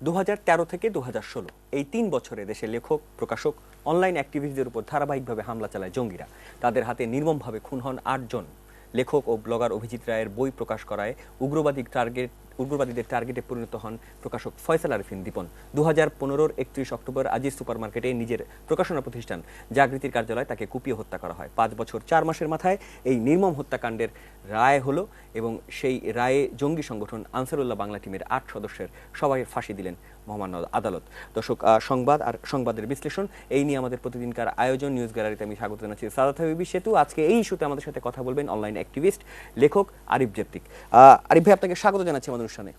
2013 থেকে 2016 এই 3 বছরে দেশে লেখক, প্রকাশক, অনলাইন অ্যাক্টিভিস্টদের উপর ধারাবাহিকভাবে হামলা চালায় জঙ্গিরা। তাদের হাতে নির্মমভাবে খুন হন 8 জন। লেখক ও ব্লগার অভিজিৎ রায়ের বই প্রকাশ করায় উগ্রবাদীদের টার্গেটে পরিণত হন প্রকাশক ফয়সাল আরেফিন দীপন। 2015-র 31 অক্টোবর আজিজ সুপারমার্কেটে নিজের প্রকাশনা প্রতিষ্ঠান জাগৃতির কার্যালয় তাকে কুপিয়ে হত্যা করা হয়। 5 বছর 4 মাসের মাথায় এই নির্মম হত্যাকাণ্ডের রায় হলো এবং সেই রায়ে জঙ্গি সংগঠন আনসারুল্লাহ বাংলা টিমের 8 সদস্যের সবাই ফাঁসি দিলেন মহামান্য আদালত। দর্শক, সংবাদ আর সংবাদের বিশ্লেষণ এই নিয়ে আমাদের প্রতিদিনকার আয়োজন নিউজ গ্যালারিতে আমি স্বাগত জানাচ্ছি সাদাত হাবিবি সেতু। আজকে এই ইস্যুতে আমাদের সাথে কথা বলবেন অনলাইন অ্যাক্টিভিস্ট লেখক আরিফ জেপ্তিক। আরিফ ভাই, আপনাকে স্বাগত জানাচ্ছি আমাদের অনুষ্ঠানে।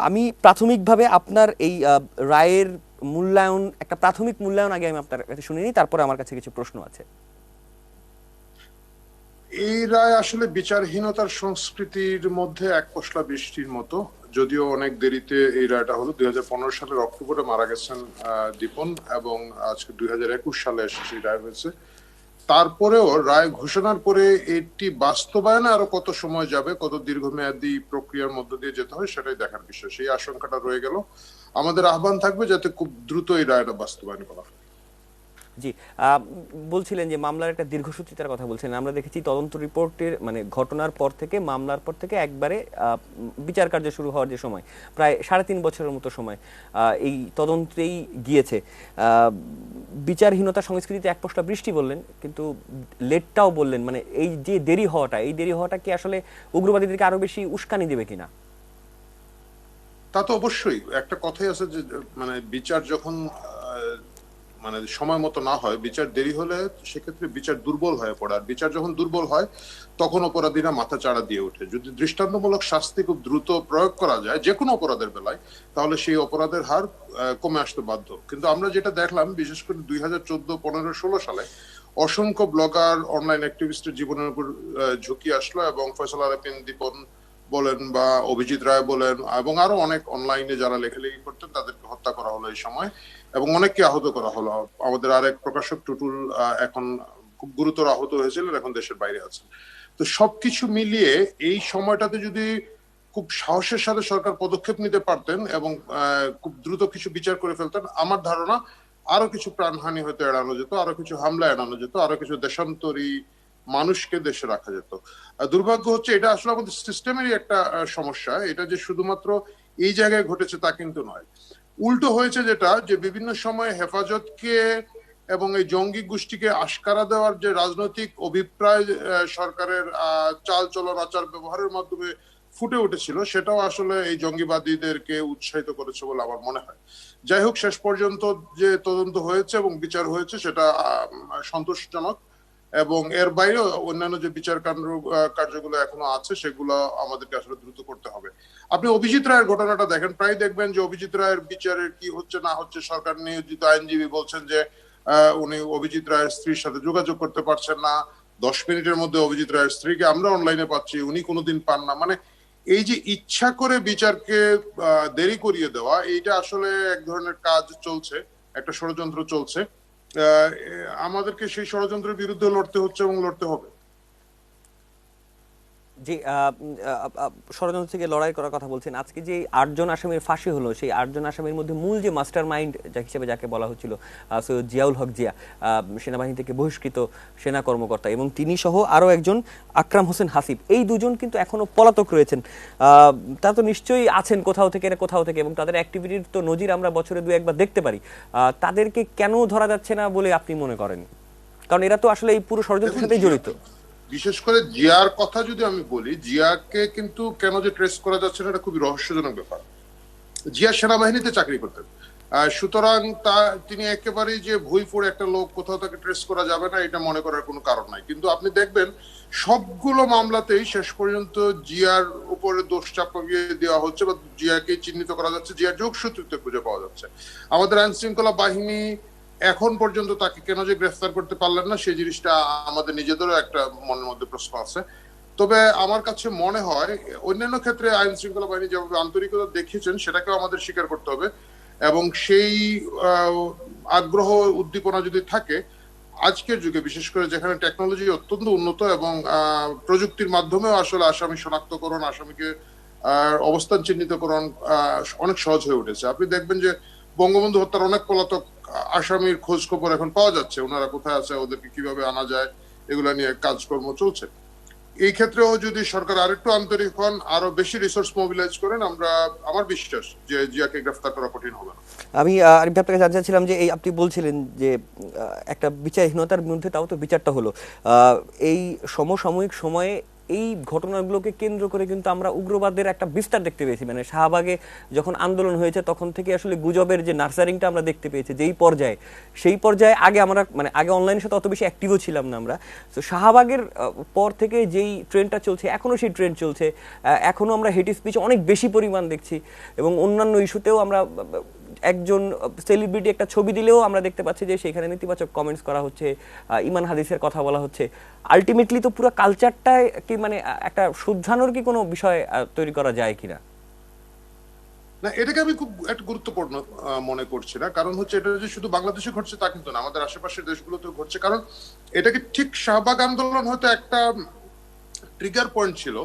আমি প্রাথমিকভাবে আপনার এই রায়ের মূল্যায়ন, একটা প্রাথমিক মূল্যায়ন আগে আমি আপনার কাছে শুনে নিই, তারপরে আমার কাছে কিছু প্রশ্ন আছে। এই রায় আসলে বিচারহীনতার সংস্কৃতির মধ্যে এক পশলা বৃষ্টির মতো। যদিও অনেক দেরিতে এই রায়টা হলো, 2015 সালের অক্টোবরে মারা গেছেন দীপন এবং আজকে 2021 সালে এসে সেই রায় হয়েছে। তারপরেও রায় ঘোষণার পরে এটি বাস্তবায়নে আরো কত সময় যাবে, কত দীর্ঘমেয়াদী প্রক্রিয়ার মধ্য দিয়ে যেতে হয় সেটাই দেখার বিষয়। সেই আশঙ্কাটা রয়ে গেল। আমাদের আহ্বান থাকবে যাতে খুব দ্রুত এই রায়টা বাস্তবায়ন করা হয়। জি, বলছিলেন যে মামলার একটা দীর্ঘসূত্রিতার কথা বলছিলেন। আমরা দেখেছি তদন্ত রিপোর্টের মানে ঘটনার পর থেকে, মামলার পর থেকে একবারে বিচার কার্য শুরু হওয়ার যে সময়, প্রায় 3.5 বছরের মতো সময় এই তদন্তেই গিয়েছে। বিচারহীনতা সংস্কৃতিতে এক পশলা বৃষ্টি বললেন, কিন্তু লেটটাও বললেন। মানে এই যে দেরি হওয়াটা কি আসলে উগ্রবাদীদেরকে আরো বেশি উস্কানি দেবে কিনা? তা তো অবশ্যই। একটা কথাই আছে যে মানে বিচার যখন মানে সময় মতো না হয়, বিচার দেরি হলে সেক্ষেত্রে বিচার দুর্বল হয়ে পড়ে। আর বিচার যখন দুর্বল হয় তখন অপরাধীরা মাথা চাড়া দিয়ে ওঠে। যদি দৃষ্টান্তমূলক শাস্তি খুব দ্রুত প্রয়োগ করা যায় যে কোনো অপরাধের বেলায়, তাহলে সেই অপরাধের হার কমে আসতে বাধ্য। কিন্তু আমরা যেটা দেখলাম, বিশেষ করে 2014, 15, 16 সালে অসংখ্য ব্লগার, অনলাইন অ্যাক্টিভিস্টের জীবনের উপর ঝুঁকি আসলো এবং ফয়সাল আরেফিন দীপন বলেন বা অভিজিৎ রায় বলেন এবং আরো অনেক অনলাইনে যারা লেখালেখি করতেন তাদেরকে হত্যা করা হলো এই সময় এবং অনেককে আহত করা হলো। আমাদের আরেক প্রকাশক টুটুল এখন খুব গুরুতর আহত হয়েছিলেন, এখন দেশের বাইরে আছেন। তো সবকিছু মিলিয়ে এই সময়টাতে যদি খুব সাহসের সাথে সরকার পদক্ষেপ নিতে পারতেন এবং খুব দ্রুত কিছু বিচার করে ফেলতেন, আমার ধারণা আরো কিছু প্রাণহানি হয়তো এড়ানো যেত, আরো কিছু হামলা এড়ানো যেত, আরো কিছু দেশান্তরী মানুষকে দেশে রাখা যেত। দুর্ভাগ্য হচ্ছে এটা আসলে আমাদের সিস্টেমেরই একটা সমস্যা। এটা যে শুধুমাত্র এই জায়গায় ঘটেছে তা কিন্তু নয়। উল্টো হয়েছে যেটা, যে বিভিন্ন সময় হেফাজতকে এবং এই জঙ্গি গোষ্ঠীকে আশকারা দেওয়ার যে রাজনৈতিক অভিপ্রায় সরকারের চাল চলন আচার ব্যবহারের মাধ্যমে ফুটে উঠেছিল, সেটাও আসলে এই জঙ্গিবাদীদেরকে উৎসাহিত করেছে বলে আমার মনে হয়। যাই হোক, শেষ পর্যন্ত যে তদন্ত হয়েছে এবং বিচার হয়েছে সেটা সন্তোষজনক এবং এর বাইরে অন্যান্য যে বিচার কার্যগুলো এখনো আছে সেগুলো আমাদেরকে আসলে দ্রুত করতে হবে। আপনি অভিজিৎ রায়ের ঘটনাটা দেখেন, প্রায় দেখবেন যে অভিজিৎ রায়ের বিচারের কি হচ্ছে না হচ্ছে, সরকার নিয়োজিত আইনজীবী বলছেন যে উনি অভিজিৎ রায়ের স্ত্রীর সাথে যোগাযোগ করতে পারছেন না। 10 মিনিটের মধ্যে অভিজিৎ রায়ের স্ত্রীকে আমরা অনলাইনে পাচ্ছি, উনি কোনোদিন পান না। মানে এই যে ইচ্ছা করে বিচারকে দেরি করিয়ে দেওয়া, এইটা আসলে এক ধরনের কাজ চলছে, একটা ষড়যন্ত্র চলছে। আমাদেরকে সেই ষড়যন্ত্রের বিরুদ্ধে লড়তে হচ্ছে এবং লড়তে হবে। যে ষড়যন্ত্র থেকে লড়াই করার কথা বলছেন, আজকে যে 8 জন আসামির ফাঁসি হলো, সেই 8 জন আসামির মধ্যে মূল যে মাস্টার মাইন্ড হিসেবে যাকে বলা হচ্ছিল সৈয়দ জিয়াউল হক জিয়া, সেনাবাহিনী থেকে বহিষ্কৃত সেনা কর্মকর্তা, এবং তিনি সহ আরো একজন আকরাম হোসেন হাসিব, এই দুজন কিন্তু এখনো পলাতক রয়েছেন। তারা তো নিশ্চয়ই আছেন কোথাও থেকে এবং তাদের অ্যাক্টিভিটির তো নজির আমরা বছরে 2-1 বার দেখতে পারি। তাদেরকে কেন ধরা যাচ্ছে না বলে আপনি মনে করেন? কারণ এরা তো আসলে এই পুরো ষড়যন্ত্রের সাথেই জড়িত। বিশেষ করে জিয়ার কথা যদি আমি বলি, জিয়াকে কিন্তু কেন যে ট্রেস করা যাচ্ছে না, এটা খুবই রহস্যজনক ব্যাপার। জিয়া সেনাবাহিনীতে চাকরি করতেন, সুতরাং তিনি একেবারেই যে ভুই পড়ে একটা লোক, কোথাও তাকে ট্রেস করা যাবে না এটা মনে করার কোনো কারণ নাই। কিন্তু আপনি দেখবেন সবগুলো মামলাতেই শেষ পর্যন্ত জিয়ার উপরে দোষ চাপিয়ে দেওয়া হচ্ছে বা জিয়াকে চিহ্নিত করা যাচ্ছে, জিয়ার যোগসূত্রতে খুঁজে পাওয়া যাচ্ছে। আমাদের আইন শৃঙ্খলা বাহিনী এখন পর্যন্ত তাকে কেন যে গ্রেফতার করতে পারলেন না, সেই জিনিসটা আমাদের নিজেদেরও একটা মনের মধ্যে প্রশ্ন আছে। তবে আমার কাছে মনে হয় অন্যান্য ক্ষেত্রে আইন শৃঙ্খলা বাহিনী যেভাবে আন্তরিকতা দেখিয়েছেন সেটাকেও আমাদের স্বীকার করতে হবে এবং সেই আগ্রহ উদ্দীপনা যদি থাকে, আজকের যুগে বিশেষ করে যেখানে টেকনোলজি অত্যন্ত উন্নত এবং প্রযুক্তির মাধ্যমেও আসলে আসামি শনাক্তকরণ, আসামিকে অবস্থান চিহ্নিতকরণ অনেক সহজ হয়ে উঠেছে। আপনি দেখবেন যে বঙ্গবন্ধু হত্যার অনেক পলাতক আসামির খোঁজ খবর এখন পাওয়া যাচ্ছে, ওনারা কোথায় আছে, ওদেরকে কিভাবে আনা যায়, এগুলা নিয়ে কাজকর্ম চলছে। এই ক্ষেত্রেও যদি সরকার আরেকটু আন্তরিক হন, আরো বেশি রিসোর্স মোবিলাইজ করেন, আমার বিশ্বাস যে জিয়াকে গ্রেফতার করা কঠিন হবে না। আমি আরিফ আপনাকে জানতে চাচ্ছিলাম যে এই আপনি বলছিলেন যে একটা বিচারহীনতার মধ্যে তাও তো বিচারটা হলো, এই সমসাময়িক সময়ে এই ঘটনাগুলোকে কেন্দ্র করে কিন্তু আমরা উগ্রবাদের একটা বিস্তার দেখতে পেয়েছি। মানে শাহবাগে যখন আন্দোলন হয়েছে তখন থেকে আসলে গুজবের যে নার্সারিংটা আমরা দেখতে পেয়েছি যেই পর্যায়ে, সেই পর্যায়ে আগে আমরা মানে আগে অনলাইনের সাথে অত বেশি অ্যাক্টিভও ছিলাম না আমরা। তো শাহবাগের পর থেকে যেই ট্রেন্ডটা চলছে এখনও সেই ট্রেন্ড চলছে, এখনও আমরা হেট স্পিচ অনেক বেশি পরিমাণ দেখছি এবং অন্যান্য ইস্যুতেও আমরা একজন সেলিব্রিটি একটা ছবি দিলেও আমরা দেখতে পাচ্ছি যে সেখানে নেতিবাচক কমেন্টস করা হচ্ছে, ইমান হাদিসের কথা বলা হচ্ছে। আলটিমেটলি তো পুরো কালচারটায় কি মানে একটা শুদ্ধানোর কি কোনো বিষয় তৈরি করা যায় কিনা? না, এটাকে আমি খুব একটা গুরুত্বপূর্ণ মনে করছি না। কারণ হচ্ছে এটা যে শুধু বাংলাদেশে ঘটছে তা কিন্তু না, আমাদের আশেপাশের দেশগুলোতেও ঘটছে। কারণ এটাকে ঠিক শাহবাগ আন্দোলন হয়তো একটা ট্রিগার পয়েন্ট ছিল,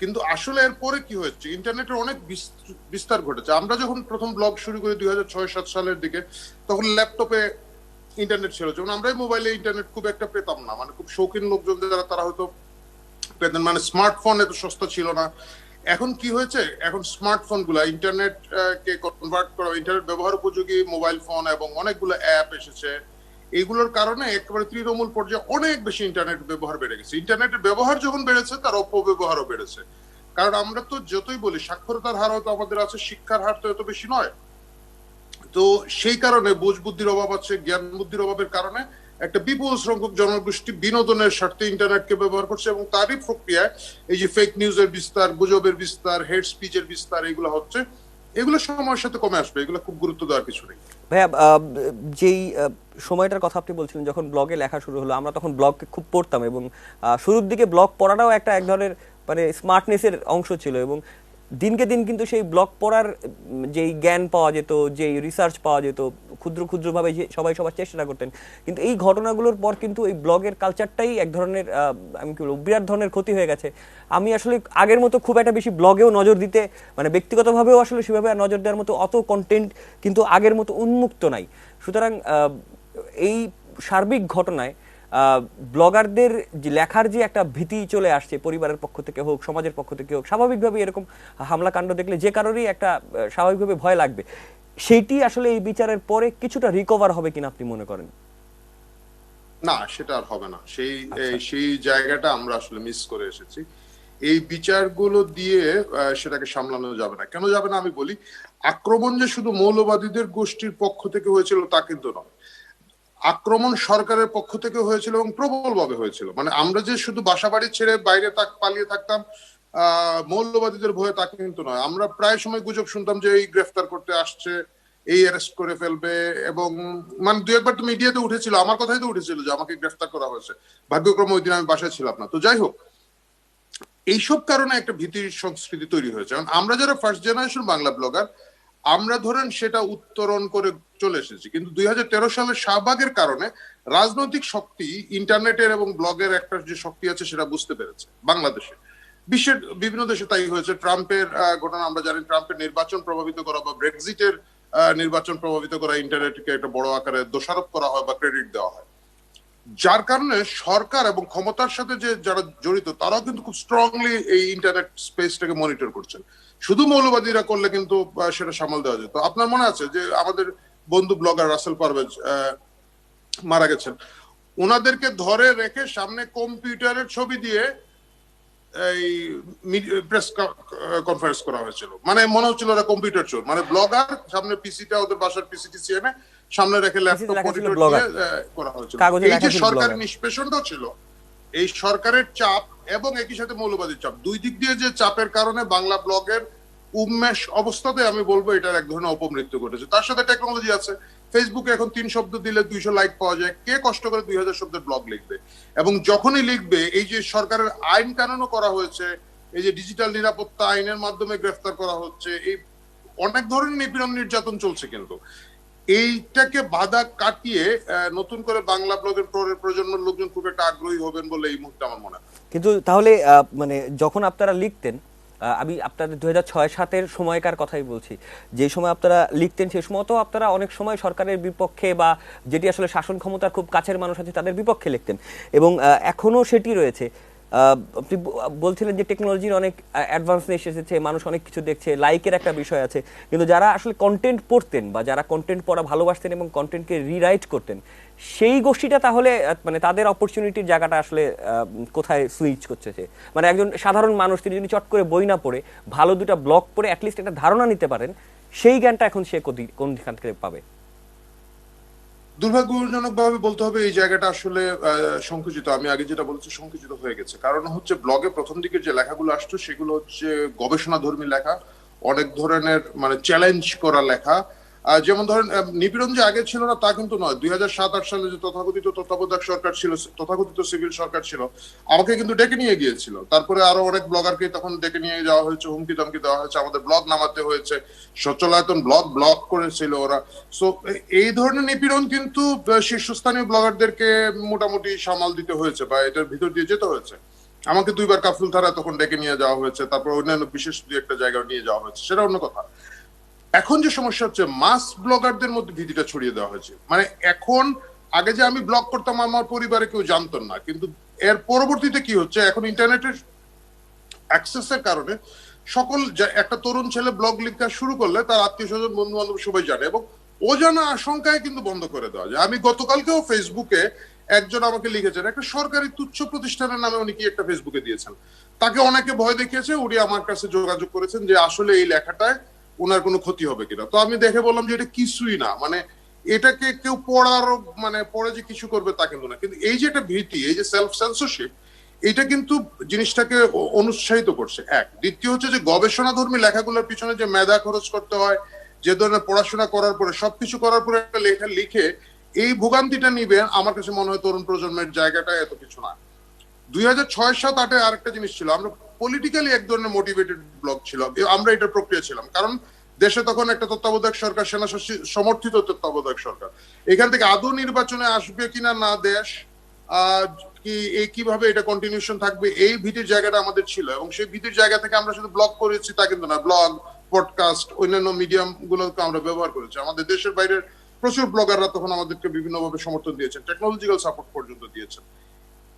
কিন্তু আসলে এরপরে কি হয়েছে, ইন্টারনেটের অনেক বিস্তার ঘটেছে। আমরা যখন প্রথম ব্লগ শুরু করি 2006-07 সালের দিকে, তখন ল্যাপটপে ইন্টারনেট ছিল, যেমন আমরাই মোবাইলে ইন্টারনেট খুব একটা পেতাম না, মানে খুব শৌখিন লোকজন যারা তারা হয়তো পেতেন, মানে স্মার্টফোন এত সস্তা ছিল না। এখন কি হয়েছে, এখন স্মার্টফোন গুলা ইন্টারনেট কে কনভার্ট করা, ইন্টারনেট ব্যবহার উপযোগী মোবাইল ফোন এবং অনেকগুলো অ্যাপ এসেছে। এইগুলোর কারণে একেবারে তৃণমূল পর্যায়ে অনেক বেশি ইন্টারনেট ব্যবহার বেড়ে গেছে। ইন্টারনেটের ব্যবহার যখন বেড়েছে তার অপব্যবহারও বেড়েছে। কারণ আমরা তো যতই বলি সাক্ষরতার হার হয়তো আমাদের আছে, শিক্ষার হার তো এত বেশি নয়। তো সেই কারণে বোঝ বুদ্ধির অভাব আছে, জ্ঞান বুদ্ধির অভাবের কারণে একটা বিপুল সংখ্যক জনগোষ্ঠী বিনোদনের স্বার্থে ইন্টারনেটকে ব্যবহার করছে এবং তারই প্রক্রিয়ায় এই যে ফেক নিউজের বিস্তার, গুজবের বিস্তার, হেড স্পিচের বিস্তার, এগুলো হচ্ছে। এগুলো সময়ের সাথে কমে আসবে, এগুলো খুব গুরুত্ব দেওয়ার কিছু নেই। ভাইয়া, যেই সময়টার কথা আপনি বলছিলেন যখন ব্লগে লেখা শুরু হলো, আমরা তখন ব্লগ খুব পড়তাম এবং শুরুর দিকে ব্লগ পড়াটাও একটা এক ধরনের মানে স্মার্টনেসের অংশ ছিল এবং দিনকে দিন কিন্তু সেই ব্লগ পড়ার যেই জ্ঞান পাওয়া যেত, যেই রিসার্চ পাওয়া যেত, ক্ষুদ্র ক্ষুদ্রভাবে যে সবাই সবার চেষ্টা করতেন। কিন্তু এই ঘটনাগুলোর পর কিন্তু এই ব্লগের কালচারটাই এক ধরনের আমি কি বলবো বিরাট ধরনের ক্ষতি হয়ে গেছে। আমি আসলে আগের মতো খুব একটা বেশি ব্লগেও নজর দিতে মানে ব্যক্তিগতভাবেও আসলে সেভাবে আর নজর দেওয়ার মতো অত কন্টেন্ট কিন্তু আগের মতো উন্মুক্ত নাই। সুতরাং এই সার্বিক ঘটনায় ব্লগারদের যে লেখার যে একটা ভীতি চলে আসছে, পরিবারের পক্ষ থেকে হোক, সমাজের পক্ষ থেকে হোক, স্বাভাবিকভাবে এরকম হামলা কাণ্ড দেখলে যে কারোরই একটা স্বাভাবিকভাবে ভয় লাগবে। সেইটি আসলে এই বিচারের পরে কিছুটা রিকভার হবে কিনা আপনি মনে করেন? না, সেটা আর হবে না। সেই জায়গাটা আমরা আসলে মিস করে এসেছি। এই বিচারগুলো দিয়ে সেটাকে সামলানো যাবে না। কেন যাবে না আমি বলি, আক্রমণ যে শুধু মৌলবাদীদের গোষ্ঠীর পক্ষ থেকে হয়েছিল তা কিন্তু নয়। আক্রমণ সরকারের পক্ষ থেকে হয়েছিল এবং প্রবলভাবে হয়েছিল। মানে আমরা যে শুধু বাসাবাড়ি ছেড়ে বাইরে পালিয়ে থাকতাম মৌলবাদীদের ভয়ে, তা কিন্তু নয়। আমরা প্রায় সময় গুজব শুনতাম যে এই গ্রেফতার করতে আসছে, এই অ্যারেস্ট করে ফেলবে, এবং মানে দু একবার তো মিডিয়াতে উঠেছিল, আমার কথাই তো উঠেছিল যে আমাকে গ্রেফতার করা হয়েছে। ভাগ্যক্রমে ওই দিন আমি বাসায় ছিলাম না। তো যাই হোক, এইসব কারণে একটা ভীতির সংস্কৃতি তৈরি হয়েছে। আমরা যারা ফার্স্ট জেনারেশন বাংলা ব্লগার, আমরা ধরেন সেটা উত্তরণ করে চলে এসেছি, কিন্তু 2013 সালের শাহবাগের কারণে রাজনৈতিক শক্তি ইন্টারনেটের এবং ব্লগের একটা যে শক্তি আছে সেটা বুঝতে পেরেছে বাংলাদেশে। বিশ্বের বিভিন্ন দেশে তাই হয়েছে। ট্রাম্পের ঘটনা আমরা জানি, ট্রাম্পের নির্বাচন প্রভাবিত করা বা ব্রেক্সিটের নির্বাচন প্রভাবিত করা ইন্টারনেটকে একটা বড় আকারে দোষারোপ করা হয় বা ক্রেডিট দেওয়া হয়, যার কারণে সরকার এবং ক্ষমতার সাথে যে যারা জড়িত তারাও কিন্তু খুব স্ট্রংলি এই ইন্টারনেট স্পেসটাকে মনিটর করছেন। শুধু মৌলবাদীরা করলে কিন্তু সেটা সামাল দেওয়া যেত। আপনার মনে আছে যে আমাদের বন্ধু ব্লগার রাসেল পারভেজ মারা গেছেন, ওনাদেরকে ধরে রেখে সামনে কম্পিউটারের ছবি দিয়ে এই প্রেস কনফারেন্স করা হয়েছিল। মানে মনে হচ্ছিল ওরা কম্পিউটার চোর, মানে ব্লগার সামনে পিসিটা ওদের বাসার পিসিটি সিএমএ সামনে রেখে ল্যাপটপ মনিটর দিয়ে করা হয়েছিল। এই যে সরকারের নিষ্পেষণটা ছিল, এই সরকারের চাপ এবং একই সাথে মৌলবাদীর চাপ, দুই দিক দিয়ে যে চাপের কারণে বাংলা ব্লগের উন্মেষ অবস্থাতে আমি বলবো এটার এক ধরনের অপমৃত্যু ঘটেছে। তার সাথে টেকনোলজি আছে, ফেসবুকে এখন 3 শব্দ দিলে 200 লাইক পাওয়া যায়। কে কষ্ট করে 2000 শব্দের ব্লগ লিখবে? এবং যখনই লিখবে, এই যে সরকারের আইন কানুনও করা হয়েছে, এই যে ডিজিটাল নিরাপত্তা আইনের মাধ্যমে গ্রেফতার করা হচ্ছে, এই অনেক ধরনের নিপীড়ন নির্যাতন চলছে। কিন্তু এইটাকে বাধা কাটিয়ে নতুন করে বাংলা ব্লগের পরের প্রজন্মের লোকজন খুব একটা আগ্রহী হবেন বলে এই মুহূর্তে আমার মনে হয়। কিন্তু তাহলে মানে যখন আপনারা লিখতেন, আমি আপনাদের 2006-07 সময়কার কথাই বলছি, যে সময় আপনারা লিখতেন সেই সময় তো আপনারা অনেক সময় সরকারের বিপক্ষে বা যেটি আসলে শাসন ক্ষমতার খুব কাছের মানুষ আছে তাদের বিপক্ষে লিখতেন, এবং এখনো সেটি রয়েছে। আপনি বলছিলেন যে টেকনোলজির অনেক অ্যাডভান্স এসেছে, মানুষ অনেক কিছু দেখছে, লাইকের একটা বিষয় আছে, কিন্তু যারা আসলে কন্টেন্ট পড়তেন বা যারা কন্টেন্ট পড়া ভালোবাসতেন এবং কন্টেন্টকে রিরাইট করতেন, সেই গোষ্ঠীটা তাহলে মানে তাদের অপরচুনিটির জায়গাটা আসলে কোথায় সুইচ করছে? মানে একজন সাধারণ মানুষ তিনি যদি চট করে বই না পড়ে ভালো দুটো ব্লগ পড়ে অ্যাটলিস্ট একটা ধারণা নিতে পারেন, সেই জ্ঞানটা এখন সে কোন দিক থেকে পাবে? দুর্ভাগ্যজনক ভাবে বলতে হবে এই জায়গাটা আসলে সংকুচিত। আমি আগে যেটা বলেছি সংকুচিত হয়ে গেছে। কারণ হচ্ছে ব্লগে প্রথম দিকের যে লেখাগুলো আসতো সেগুলো হচ্ছে গবেষণাধর্মী লেখা, অনেক ধরনের মানে চ্যালেঞ্জ করা লেখা। যেমন ধরেন নিপীড়ন যে আগে ছিল না তা কিন্তু নয়। 2007-08 সালে যে তথাকথিত তত্ত্বাবধায়ক সরকার ছিল, তথাকথিত সিভিল সরকার ছিল, আমাকে কিন্তু ডেকে নিয়ে গিয়েছিল। তারপরে আরো অনেক ব্লগারকে তখন ডেকে নিয়ে যাওয়া হয়েছে, হুমকি ধমকি দেওয়া হয়েছে, আমাদের ব্লগ নামাতে হয়েছে, সচলায়তন ব্লক করেছিল ওরা। সো এই ধরনের নিপীড়ন কিন্তু শীর্ষস্থানীয় ব্লগারদেরকে মোটামুটি সামাল দিতে হয়েছে বা এটার ভিতর দিয়ে যেতে হয়েছে। আমাকে 2 বার কাফরুল থানা তখন ডেকে নিয়ে যাওয়া হয়েছে, তারপর অন্যান্য বিশেষ 2-1টা জায়গায় নিয়ে যাওয়া হয়েছে, সেটা অন্য কথা। এখন যে সমস্যা হচ্ছে মাস ব্লগারদের মধ্যে ভীতিটা ছড়িয়ে দেওয়া হয়েছে। মানে এখন আগে যে আমি ব্লগ করতাম আমার পরিবারে কেউ জানতো না, কিন্তু এর পরবর্তীতে কি হচ্ছে, এখন ইন্টারনেটের অ্যাক্সেসের কারণে সকল একটা তরুণ ছেলে ব্লগ লেখা শুরু করলে তার আত্মীয় স্বজন বন্ধু বান্ধব সবাই জানে, এবং অজানা আশঙ্কায় কিন্তু বন্ধ করে দেওয়া যায়। আমি গতকালকেও ফেসবুকে একজন আমাকে লিখেছেন, একটা সরকারি তুচ্ছ প্রতিষ্ঠানের নামে উনি কি একটা ফেসবুকে দিয়েছেন, তাকে অনেকে ভয় দেখিয়েছে, উনি আমার কাছে যোগাযোগ করেছেন যে আসলে এই লেখাটায় ওনার কোনো ক্ষতি হবে কিনা। তো আমি দেখে বললাম যে এটা কিছুই না, মানে এটাকে কেউ পড়ার মানে পড়ে যে কিছু করবে তা কিন্তু না। কিন্তু এই যে একটা ভীতি, এই যে সেলফ সেন্সরশিপ, এটা কিন্তু জিনিসটাকে অনুৎসাহিত করছে। এক, দ্বিতীয় হচ্ছে যে গবেষণাধর্মী লেখাগুলোর পিছনে যে মেধা খরচ করতে হয়, যে ধরনের পড়াশোনা করার পরে সবকিছু করার পরে একটা লেখা লিখে এই ভোগান্তিটা নিবে, আমার কাছে মনে হয় তরুণ প্রজন্মের জায়গাটা এত কিছু না। 2006-07-08 আরেকটা জিনিস ছিল, আমরা পলিটিক্যালি এক ধরনের মোটিভেটেড ব্লগ ছিল, আমরা এটা প্রক্রিয়া ছিলাম। কারণ দেশে তখন একটা তত্ত্বাবধায়ক সরকার, সেনা সমর্থিত তত্ত্বাবধায়ক সরকার, এখান থেকে আদৌ নির্বাচনে আসবে কিনা না দেশ, কি কিভাবে এটা কন্টিনিউশন থাকবে, এই ভীতির জায়গাটা আমাদের ছিল। এবং সেই ভীতির জায়গা থেকে আমরা শুধু ব্লগ করেছি তা কিন্তু না, ব্লগ, পডকাস্ট, অন্যান্য মিডিয়াম গুলোকে আমরা ব্যবহার করেছি। আমাদের দেশের বাইরের প্রচুর ব্লগাররা তখন আমাদেরকে বিভিন্নভাবে সমর্থন দিয়েছেন, টেকনোলজিক্যাল সাপোর্ট পর্যন্ত দিয়েছেন।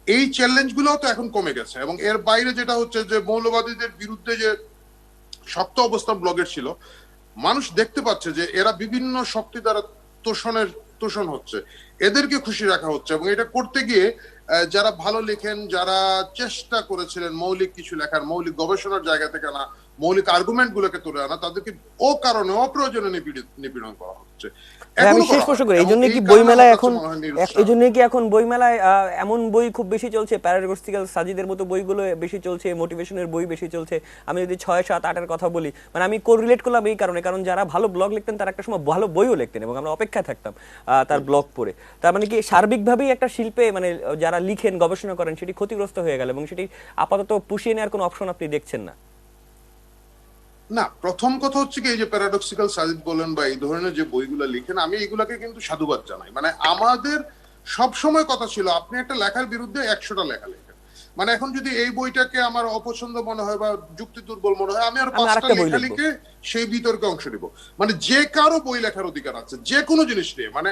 এই চ্যালেঞ্জ গুলো তো এখন কমে গেছে। এবং এর বাইরে যেটা হচ্ছে যে মৌলবাদীদের বিরুদ্ধে যে শক্ত অবস্থান ব্লগের ছিল, মানুষ দেখতে পাচ্ছে যে এরা বিভিন্ন শক্তি দ্বারা তোষণ হচ্ছে, এদেরকে খুশি রাখা হচ্ছে। এবং এটা করতে গিয়ে যারা ভালো লেখেন, যারা চেষ্টা করেছিলেন মৌলিক কিছু লেখার, মৌলিক গবেষণার জায়গা থেকে আনা, মৌলিক আর্গুমেন্ট গুলোকে তুলে আনা, তাদেরকে কারণে অপ্রয়োজনে নিপীড়ন করা হচ্ছে। আমি শেষ প্রশ্ন করি, এই জন্য কি বইমেলায় এখন, এই জন্য কি এখন বইমেলায় এমন বই খুব বেশি চলছে, প্যারাডক্সিক্যাল সাজিদের মতো বইগুলো বেশি চলছে, মোটিভেশনের বই বেশি চলছে? আমি যদি 6-7-8-এর কথা বলি, মানে আমি কোরিলেট করলাম এই কারণে, কারণ যারা ভালো ব্লগ লিখতেন তারা একটা সময় ভালো বইও লিখতেন এবং আমরা অপেক্ষায় থাকতাম তার ব্লগ পড়ে। তার মানে কি সার্বিকভাবেই একটা শিল্পে মানে যারা লিখেন গবেষণা করেন সেটি ক্ষতিগ্রস্ত হয়ে গেল এবং সেটি আপাতত পুষিয়ে নেওয়ার কোনো অপশন আপনি দেখছেন না? না, প্রথম কথা হচ্ছে কি, এই যে প্যারাডক্সিক্যাল সাজিদ বলেন বা এই ধরনের যে বইগুলো লিখেন, আমি এইগুলাকে কিন্তু সাধুবাদ জানাই। মানে আমাদের সব সময় কথা ছিল আপনি একটা লেখার বিরুদ্ধে 100টা লেখা লেখেন। মানে এখন যদি এই বইটাকে আমার অপছন্দ মনে হয় বা যুক্তি দুর্বল মনে হয়, আমি আর 5টা লেখা লিখে সেই বিতর্কে অংশ নিব। মানে যে কারো বই লেখার অধিকার আছে যে কোনো জিনিস নিয়ে, মানে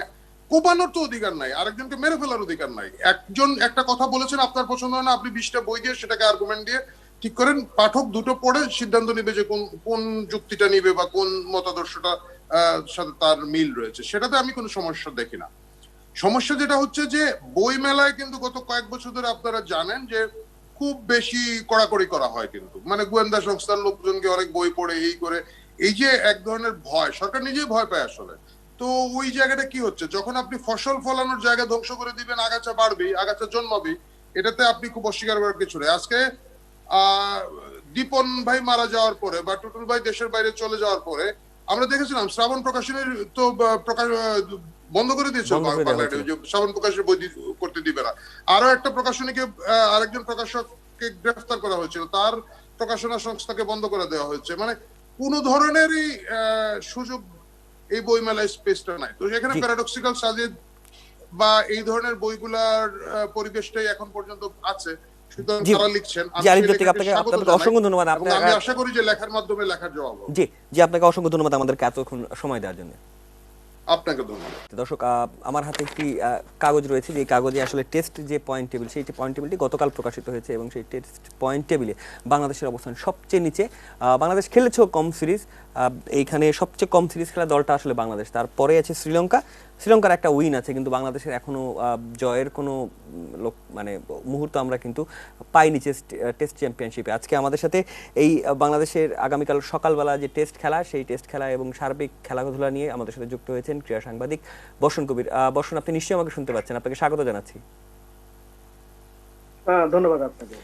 কোপানোর তো অধিকার নাই, আরেকজনকে মেরে ফেলার অধিকার নাই। একজন একটা কথা বলেছেন, আপনার পছন্দ হয় না, আপনি 20টা বই দিয়ে সেটাকে আর্গুমেন্ট দিয়ে ঠিক করেন, পাঠক দুটো পড়ে সিদ্ধান্ত নিবে যে কোন যুক্তিটা নিবে বা কোন মতাদর্শটা সাথে তার মিল রয়েছে। সেটাতে আমি কোনো সমস্যা দেখি না। সমস্যা যেটা হচ্ছে যে বই মেলায় কিন্তু গত কয়েক বছর ধরে আপনারা জানেন যে খুব বেশি কড়াকড়ি করা হয়, কিন্তু মানে গোয়েন্দা সংস্থার লোকজনকে অনেক বই পড়ে এই করে, এই যে এক ধরনের ভয়, সরকার নিজেই ভয় পায় আসলে। তো ওই জায়গাটা কি হচ্ছে, যখন আপনি ফসল ফলানোর জায়গা ধ্বংস করে দিবেন, আগাছা বাড়বেই, আগাছা জন্মাবেই, এটাতে আপনি খুব অস্বীকার করার কিছু নেই। আজকে দীপন ভাই মারা যাওয়ার পরে বা টুটুল ভাই দেশের বাইরে চলে যাওয়ার পরে আমরা দেখেছিলাম শ্রাবণ প্রকাশনের তো প্রকাশ বন্ধ করে দিয়েছে বাংলাদেশে, শ্রাবণ প্রকাশের বই করতে দিবে না। আরো একটা প্রকাশনীকে, আরেকজন প্রকাশককে গ্রেফতার করা হয়েছিল, তার প্রকাশনা সংস্থাকে বন্ধ করে দেওয়া হয়েছে। মানে কোন ধরনেরই সুযোগ এই বইমেলায় স্পেসটা নাই। তো এখানে প্যারাডক্সিক্যাল সাজেদ বা এই ধরনের বইগুলার পরিবেশটাই এখন পর্যন্ত আছে। সুতরাং তারা লিখছেন, আমি সেই লেখাকে স্বাগত জানাই অসংখ্য ধন্যবাদ। এবং আমি আশা করি যে লেখার মাধ্যমে লেখার জবাব হবে। জি জি, আপনাকে অসংখ্য ধন্যবাদ আমাদেরকে এতক্ষণ সময় দেওয়ার জন্য। আপনাকে ধন্যবাদ। দর্শক, আমার হাতে একটি কাগজ রয়েছে, যে কাগজে আসলে টেস্ট যে পয়েন্ট টেবিল, সেই পয়েন্ট টেবিলটি গতকাল প্রকাশিত হয়েছে এবং সেই টেস্ট পয়েন্ট টেবিলে বাংলাদেশের অবস্থান সবচেয়ে নিচে। বাংলাদেশ খেলেছেও কম সিরিজ, এইখানে সবচেয়ে কম সিরিজ খেলা দলটা আসলে বাংলাদেশ, তারপরে আছে শ্রীলঙ্কা। শ্রীলঙ্কার একটা উইন আছে, কিন্তু বাংলাদেশের এখনো জয়ের কোনো মানে মুহূর্ত আমরা কিন্তু পাইনি টেস্ট চ্যাম্পিয়নশিপে। আজকে আমাদের সাথে এই বাংলাদেশের আগামীকাল সকালবেলা যে টেস্ট খেলা, সেই টেস্ট খেলা এবং সার্বিক খেলাধুলা নিয়ে আমাদের সাথে যুক্ত হয়েছেন ক্রীড়া সাংবাদিক বর্ষণ কবির। বর্ষণ, আপনি নিশ্চয়ই আমাকে শুনতে পাচ্ছেন, আপনাকে স্বাগত জানাচ্ছি। ধন্যবাদ আপনাকে।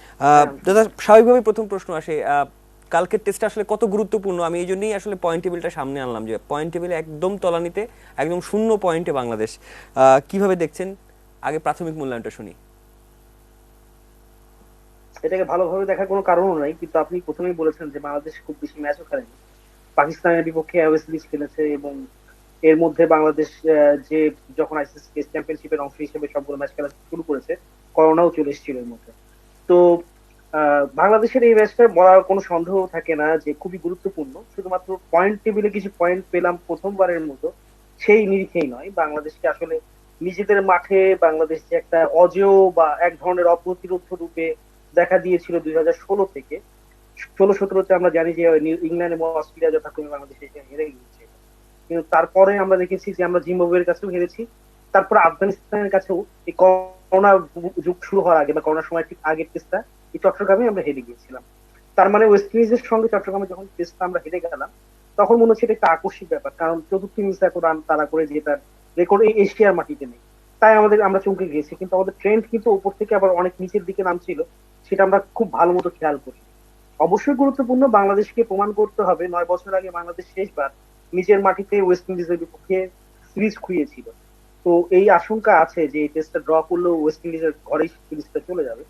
দাদা, স্বাভাবিকভাবেই প্রথম প্রশ্ন আসে, কালকের টেস্ট আসলে কত গুরুত্বপূর্ণ? আমি এই জন্যই আসলে পয়েন্ট টেবিলটা সামনে আনলাম, যে পয়েন্ট টেবিলে একদম তলানিতে, একদম 0 পয়েন্টে বাংলাদেশ। কিভাবে দেখছেন? আগে প্রাথমিক মূল্যায়নটা শুনি। এটাকে ভালোভাবে দেখার কোনো কারণও নাই, কিন্তু আপনি প্রথমেই বলেছেন যে বাংলাদেশ খুব বেশি ম্যাচও খেলেনি, পাকিস্তানের বিপক্ষে অ্যাওয়ে সিরিজ খেলেছে এবং এর মধ্যে বাংলাদেশ যে যখন আইসিসি টেস্ট চ্যাম্পিয়নশিপের অংশ হিসেবে সবগুলো ম্যাচ খেলা শুরু করেছে, করোনাও চলে এসেছিল এর মধ্যে। তো বাংলাদেশের এই ম্যাচটা বলার কোনো সন্দেহ থাকে না যে খুবই গুরুত্বপূর্ণ। শুধুমাত্র পয়েন্ট টেবিলে কিছু পয়েন্ট পেলাম প্রথমবারের মতো, সেই নিরিখেই নয়, বাংলাদেশকে আসলে নিজেদের মাঠে বাংলাদেশ যে একটা অজেয় বা এক ধরনের অপ্রতিরোধ রূপে দেখা দিয়েছিল 2016 থেকে। 16-17-তে আমরা জানি যে ইংল্যান্ড এবং অস্ট্রেলিয়া যথাক্রমে বাংলাদেশ হেরে গিয়েছে, কিন্তু তারপরে আমরা দেখেছি যে আমরা জিম্বাবুয়ের কাছেও হেরেছি, তারপর আফগানিস্তানের কাছেও এই করোনা যুগ শুরু হওয়ার আগে বা করোনার সময় ঠিক আগের টেস্টটা এই চট্টগ্রামে আমরা হেরে গিয়েছিলাম। তার মানে ওয়েস্ট ইন্ডিজের সঙ্গে চট্টগ্রামে যখন টেস্টটা আমরা হেরে গেলাম, তখন মনে হচ্ছে এটা একটা আকস্মিক ব্যাপার, কারণ চতুর্থ ইনিংসে এত রান তারা করে যে তার রেকর্ড এই এশিয়ার মাটিতে নেই। তাই আমরা চমকে গিয়েছি, কিন্তু আমাদের ট্রেন্ড কিন্তু উপর থেকে আবার অনেক নিচের দিকে নামছিল, সেটা আমরা খুব ভালো মতো খেয়াল করি। অবশ্যই গুরুত্বপূর্ণ, বাংলাদেশকে প্রমাণ করতে হবে। 9 বছর আগে বাংলাদেশ শেষবার নিজের মাটিতে ওয়েস্ট ইন্ডিজের বিপক্ষে সিরিজ খুইয়েছিল। তো এই আশঙ্কা আছে যে এই টেস্টটা ড্র করলেও ওয়েস্ট ইন্ডিজের ঘরেই সিরিজটা চলে যাবে।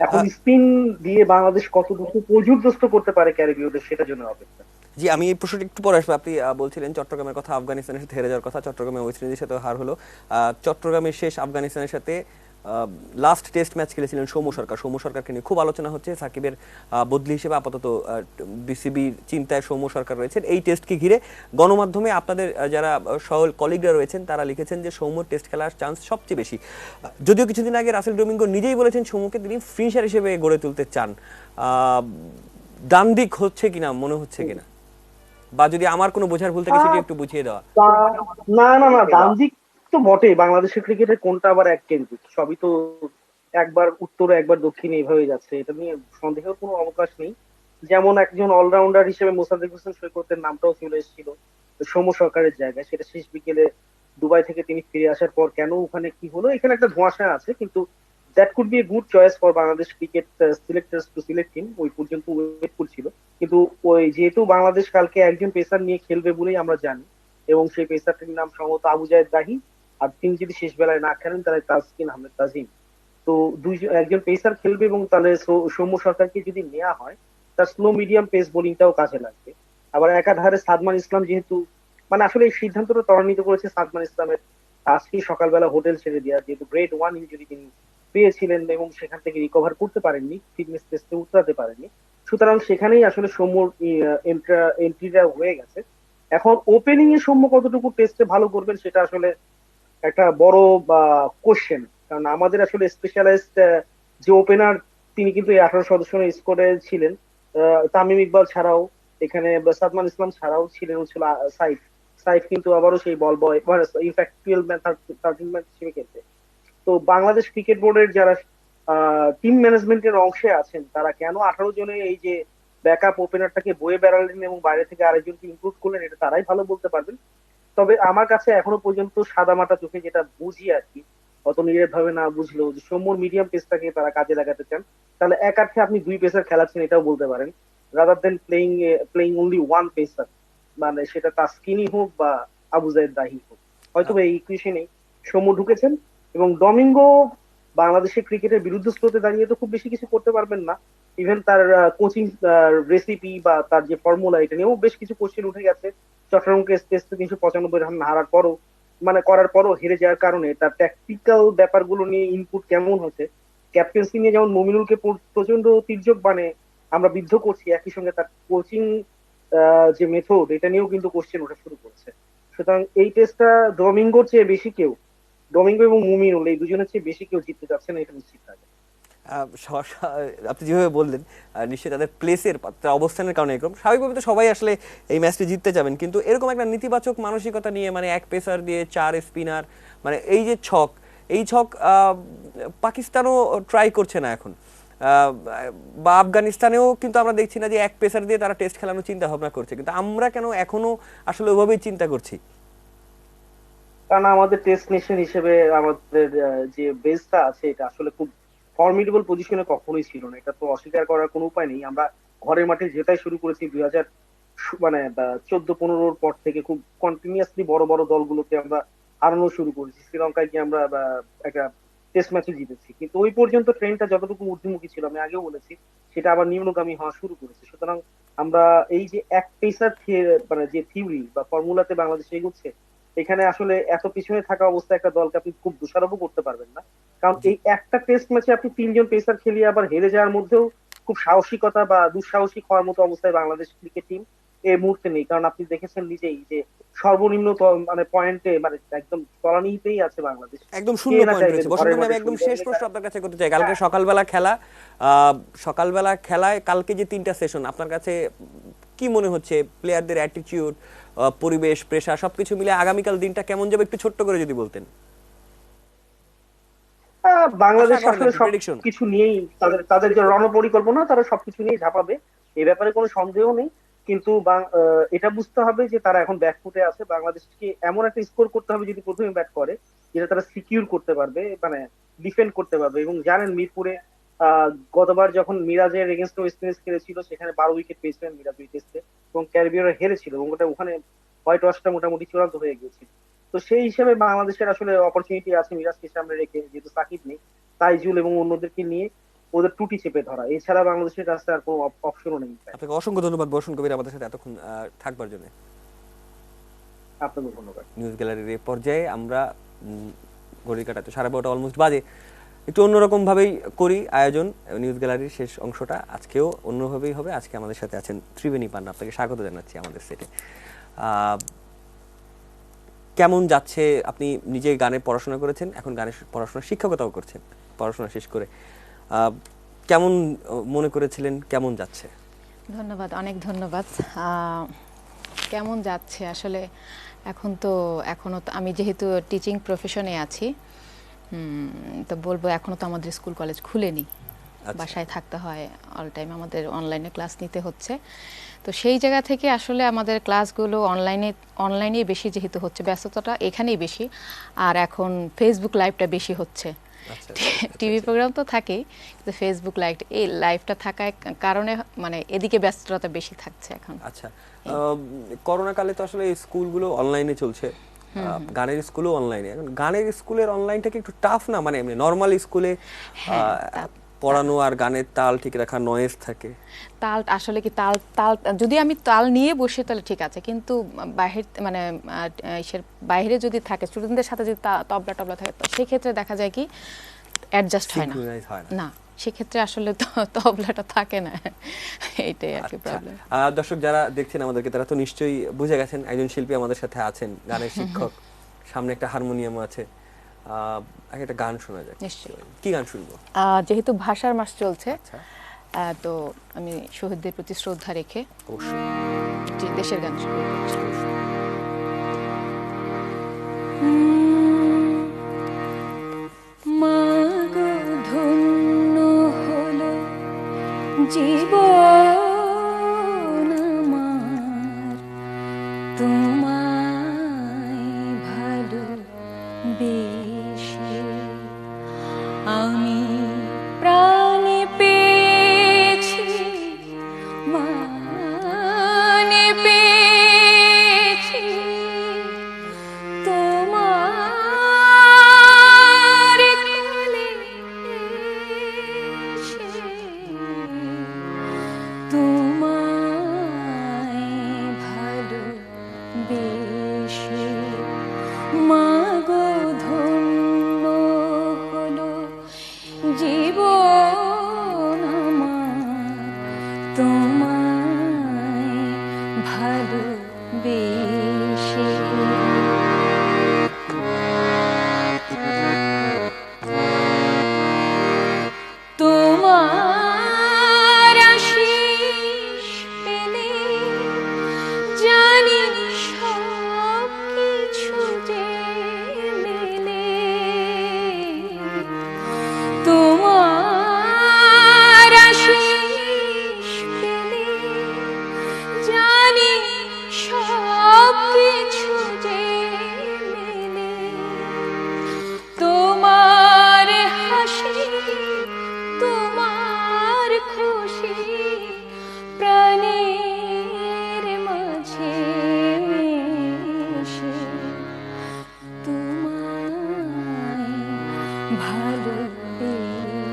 এখন স্পিন দিয়ে বাংলাদেশ কতটুকু পর্যুদস্ত করতে পারে ক্যারিবীয়দের, সেটার জন্য অপেক্ষা। জি, আমি এই প্রশ্নটি একটু পরে আসবো। আপনি বলছিলেন চট্টগ্রামের কথা, আফগানিস্তানের সাথে হেরে যাওয়ার কথা, চট্টগ্রামে ওয়েস্ট ইন্ডিজের সাথে হার হলো। চট্টগ্রামের শেষ আফগানিস্তানের সাথে লাস্ট টেস্ট ম্যাচ খেলেছিলেন সৌম্য সরকার। সৌম্য সরকারকে নিয়ে খুব আলোচনা হচ্ছে, সাকিবের বদলি হিসেবে আপাতত বিসিবির চিন্তায় সৌম্য সরকার রয়েছেন। এই টেস্টকে ঘিরে গণমাধ্যমে আপনাদের যারা সকল কলিগরা রয়েছেন, তারা লিখেছেন যে সৌম্যর টেস্ট খেলার চান্স সবচেয়ে বেশি। যদিও কিছুদিন আগে রাসেল ডোমিঙ্গো নিজেই বলেছেন সৌম্যকে তিনি ফিনিশার হিসেবে গড়ে তুলতে চান। ডান দিক হচ্ছে কিনা, মনে হচ্ছে কিনা, বা যদি আমার কোনো বোঝার ভুল থাকে সেটা একটু বুঝিয়ে দেওয়া। না না না, ডান দিক তো বটে, বাংলাদেশের ক্রিকেটের কোনটা আবার এক কেন্দ্রিক? সবই তো একবার উত্তরে একবার দক্ষিণে এইভাবে যাচ্ছে, এটা নিয়ে সন্দেহের কোনো অবকাশ নেই। যেমন একজন অলরাউন্ডার হিসেবে মোসাদ্দেক হোসেন সৈকতের নামটাও চলে এসেছিল সৌম্য সরকারের জায়গায়, সেটা শেষ বিকেলে দুবাই থেকে তিনি ফিরে আসার পর কেন ওখানে কি হলো, এখানে একটা ধোঁয়াশা আছে। কিন্তু that could be a good choice for Bangladesh cricket selectors to select him, ওই পর্যন্ত ওয়েট করছিল। কিন্তু ওই যেহেতু বাংলাদেশ কালকে একজন পেসার নিয়ে খেলবে বলেই আমরা জানি, এবং সেই পেসারটির নাম সম্ভবত আবু জায়েদ রাহি, আর তিনি যদি শেষ বেলায় না খেলেন তাহলে তাসকিন আহমেদ তাজিম। তো একজন পেসার খেলবে, এবং তাহলে সৌম্য সরকারকে যদি নেওয়া হয়, তার স্লো মিডিয়াম পেস বোলিংটাও কাজে লাগবে। আবার একাধারে সাদমান ইসলাম যেহেতু, মানে আসলে এই সিদ্ধান্তটা ত্বরান্বিত করেছে সাদমান ইসলামের আজকে সকালবেলা হোটেল ছেড়ে দেওয়া, যেহেতু গ্রেড 1 ইনজুরি তিনি পেয়েছিলেন এবং সেখান থেকে রিকভার করতে পারেননি, ফিটনেস টেস্টে উতরাতে পারেননি। সুতরাং সেখানেই আসলে সৌম্যর এন্ট্রিটা হয়ে গেছে। এখন ওপেনিং এ সৌম্য কতটুকু টেস্টে ভালো করবেন সেটা আসলে একটা বড় কোশ্চেন, কারণ আমাদের আসলে স্পেশালাইজড যে ওপেনার তিনি কিন্তু এই 18 সদস্যের স্কোয়াডে ছিলেন। তামিম ইকবাল ছাড়াও এখানে সাদমান ইসলাম ছাড়াও ছিলেন হচ্ছিল সাইফ। সাইফ কিন্তু আবারও সেই বল বয়, ইনফ্যাক্ট 12 ম্যান 13 ম্যান হিসেবে খেলতে। তো বাংলাদেশ ক্রিকেট বোর্ডের যারা টিম ম্যানেজমেন্টের অংশে আছেন, তারা কেন 18 জনের এই যে ব্যাকআপ ওপেনারটাকে বয়ে বেড়ালেন এবং বাইরে থেকে আরেকজনকে ইনক্লুড করলেন, এটা তারাই ভালো বলতে পারবেন। তবে আমার কাছে এখনো পর্যন্ত সাদা মাটা চোখে যেটা বুঝি আর কি, অত নিরেট ভাবে না বুঝলেও, যে সৌম্যর মিডিয়াম পেসটাকে তারা কাজে লাগাতে চান। তাহলে এক অর্থে আপনি দুই পেসার খেলাচ্ছেন এটাও বলতে পারেন, rather than playing only one pacer, মানে সেটা তাসকিনই হোক বা আবু জায়েদ রাহি হোক। হয়তো এই ইকুয়েশনে সৌম্য ঢুকেছেন, এবং ডমিঙ্গো বাংলাদেশের ক্রিকেটের বিরুদ্ধ স্রোতে দাঁড়িয়ে তো খুব বেশি কিছু করতে পারবেন না। ইভেন তার কোচিং রেসিপি বা তার যে ফর্মুলা, এটা নিয়েও বেশ কিছু কোশ্চেন উঠে গেছে। চট্টগ্রামকে টেস্টে 395 রান হারার পরও করার পরও হেরে যাওয়ার কারণে তার ট্যাকটিক্যাল ব্যাপারগুলো নিয়ে ইনপুট কেমন হচ্ছে, ক্যাপ্টেন্সি নিয়ে যেমন মমিনুলকে প্রচন্ড তির্যক আমরা বিদ্ধ করছি, একই সঙ্গে তার কোচিং যে মেথড এটা নিয়েও কিন্তু কোশ্চেন ওঠা শুরু করেছে। সুতরাং এই টেস্টটা ডমিঙ্গোর চেয়ে বেশি ডমিঙ্গো এবং মুমিনুল এই দুজনের চেয়ে বেশি কেউ জিততে যাচ্ছে না, এটা নিশ্চিত থাকে। আপনি যেভাবে বললেন নিশ্চয়ই তাদের প্লেসের অবস্থানের কারণে এরকম, স্বাভাবিকভাবে তো সবাই আসলে এই ম্যাচটি জিততে যাবেন, কিন্তু এরকম একটা নেতিবাচক মানসিকতা নিয়ে এক পেসার দিয়ে 4 স্পিনার এই যে ছক, এই ছক পাকিস্তানও ট্রাই করছে না এখন, বা আফগানিস্তানেও কিন্তু আমরা দেখছি না যে এক পেসার দিয়ে তারা টেস্ট খেলানোর চিন্তা ভাবনা করছে, কিন্তু আমরা কেন এখনো আসলে ওইভাবেই চিন্তা করছি? কারণ আমাদের টেস্ট নেশন হিসেবে আমাদের যে বেসটা আছে এটা আসলে খুব ফর্মিডেবল পজিশনে কখনোই ছিল না, এটা তো অস্বীকার করার কোনো উপায় নেই। আমরা ঘরের মাঠে যেটাই শুরু করেছি 2014-15 পর থেকে খুব কন্টিনিউয়াসলি বড় বড় দলগুলোকে আমরা হারানো শুরু করেছি। শ্রীলঙ্কায় গিয়ে আমরা একটা টেস্ট ম্যাচে জিতেছি, কিন্তু ওই পর্যন্ত ট্রেনটা যতটুকু ঊর্ধ্বমুখী ছিল, আমি আগেও বলেছি, সেটা আবার নিম্নগামী হওয়া শুরু করেছে। সুতরাং আমরা এই যে এক পেসার যে থিওরি বা ফর্মুলাতে বাংলাদেশ এগোচ্ছে, এখানে আসলে এত পিছনে থাকা অবস্থায় একটা দলকে আপনি খুব দোষারোপও করতে পারবেন না। কারণ এই একটা টেস্ট ম্যাচে আপনি 3 জন পেসার খেলিয়ে আবার হেরে যাওয়ার মধ্যেও খুব সাহসিকতা বা দুঃসাহসিক হওয়ার মতো অবস্থায় বাংলাদেশ ক্রিকেট টিম এই মুহূর্তে নেই। কারণ আপনি দেখেছেন নিজেই যে সর্বনিম্ন পয়েন্টে একদম তলানিতেই আছে বাংলাদেশ, একদম শূন্য পয়েন্ট রয়েছে। বসন্ত ভাই, একদম শেষ প্রশ্ন আপনার কাছে করতে চাই, কালকে সকালবেলা খেলায় কালকে যে 3টা সেশন আপনার কাছে কি মনে হচ্ছে? প্লেয়ারদের অ্যাটিটিউড, পরিবেশ, প্রেসার সবকিছু মিলে আগামীকাল দিনটা কেমন যাবে একটু ছোট্ট করে যদি বলতেন। বাংলাদেশ আসলে সবকিছু নিয়েই তাদের যে রণপরিকল্পনা, তারা সবকিছু নিয়ে ঝাঁপাবে, এ ব্যাপারে কোনো সন্দেহ নেই। কিন্তু এটা বুঝতে হবে যে তারা এখন ব্যাকফুটে আছে। বাংলাদেশকে এমন একটা স্কোর করতে হবে যদি প্রথমে ব্যাট করে, যেটা তারা সিকিউর করতে পারবে, ডিফেন্ড করতে পারবে। এবং জানেন মিরপুরে গতবার যখন মিরাজের এগেনস্ট ওয়েস্ট ইন্ডিজ খেলেছিল, সেখানে 12 উইকেট পেয়েছিলেন মিরাজ ওই টেস্টে, এবং ক্যারিবিয়ার হেরেছিল, এবং ওখানে হোয়াইট ওয়াশটা মোটামুটি চূড়ান্ত হয়ে গিয়েছিল। তো সেই হিসেবে বাংলাদেশের আসলে অপরচুনিটি আছে মিরাজকে সামনে রেখে, যেহেতু সাকিব নেই, তাইজুল এবং অন্যদেরকে নিয়ে ওদের টুটি চেপে ধরা, এছাড়া বাংলাদেশের কাছে আর কোনো অপশনও নেই। আপনাকে অসংখ্য ধন্যবাদ বর্ষণ কবির আমাদের সাথে এতক্ষণ থাকবার জন্য। আপনাকে ধন্যবাদ। নিউজ গ্যালারির এই পর্যায়ে আমরা ঘড়ির কাটাতে 12:30 অলমোস্ট বাজে, একটু অন্যরকম ভাবেই করি আয়োজন। নিউজ গ্যালারির শেষ অংশটা আজকেও অন্যভাবেই হবে। আজকে আমাদের সাথে আছেন ত্রিবেণী পান্না, আপনাকে স্বাগত জানাচ্ছি আমাদের সেটে। কেমন যাচ্ছে? আপনি নিজে গানে পড়াশোনা করেছেন, এখন গানের পড়াশোনা শিক্ষকতাও করছেন পড়াশোনা শেষ করে, কেমন মনে করেছিলেন, কেমন যাচ্ছে? ধন্যবাদ, অনেক ধন্যবাদ। কেমন যাচ্ছে আসলে এখনো তো আমি যেহেতু টিচিং প্রফেশনে আছি, তো বলবো এখনো তো আমাদের স্কুল কলেজ খুলেনি, বাসায় থাকতে হয় অল টাইম, আমাদের অনলাইনে ক্লাস নিতে হচ্ছে। তো সেই জায়গা থেকে আসলে আমাদের ক্লাসগুলো অনলাইনে বেশি যেহেতু হচ্ছে, ব্যস্ততাটা এখানেই বেশি। আর এখন ফেসবুক লাইভটা বেশি হচ্ছে, টিভি প্রোগ্রাম তো থাকেই, কিন্তু ফেসবুক লাইভটা থাকার কারণে এদিকে ব্যস্ততা বেশি থাকছে এখন। আচ্ছা, করোনা কালে তো আসলে স্কুলগুলো অনলাইনে চলছে, গানের স্কুলও অনলাইনে। এখন গানের স্কুলের অনলাইনটা কি একটু টাফ না? নরমাল স্কুলে পড়ানো আর গানের তাল ঠিক রাখা, নয়েজ থাকে। তাল আসলে কি তাল যদি আমি তাল নিয়ে বসি তাহলে ঠিক আছে, কিন্তু বাইরে যদি থাকে, স্টুডেন্টদের সাথে যদি তবলা থাকে, তো সেক্ষেত্রে দেখা যায় কি অ্যাডজাস্ট হয় না, সেক্ষেত্রে আসলে তবলাটা থাকে না, এইটাই আর কি প্রবলেম। দর্শক যারা দেখছেন আমাদেরকে, তারা তো নিশ্চয়ই বুঝে গেছেন একজন শিল্পী আমাদের সাথে আছেন, গানের শিক্ষক, সামনে একটা হারমোনিয়াম আছে, একটা গান শোনা যায়। নিশ্চয়ই। কি গান শুনবো? যেহেতু ভাষার মাস চলছে, তো আমি শহীদদের প্রতি শ্রদ্ধা রেখে অবশ্যই দেশের গান শুরু করছি। মাগো ধন্য হলো জীবন আমার, তোমায় ভালোবেসে আমি প্রাণে পেয়েছি, মানে পেয়েছি তোমার কোলে এসে, তোমায় ভালোবেসে। ভালোবেসে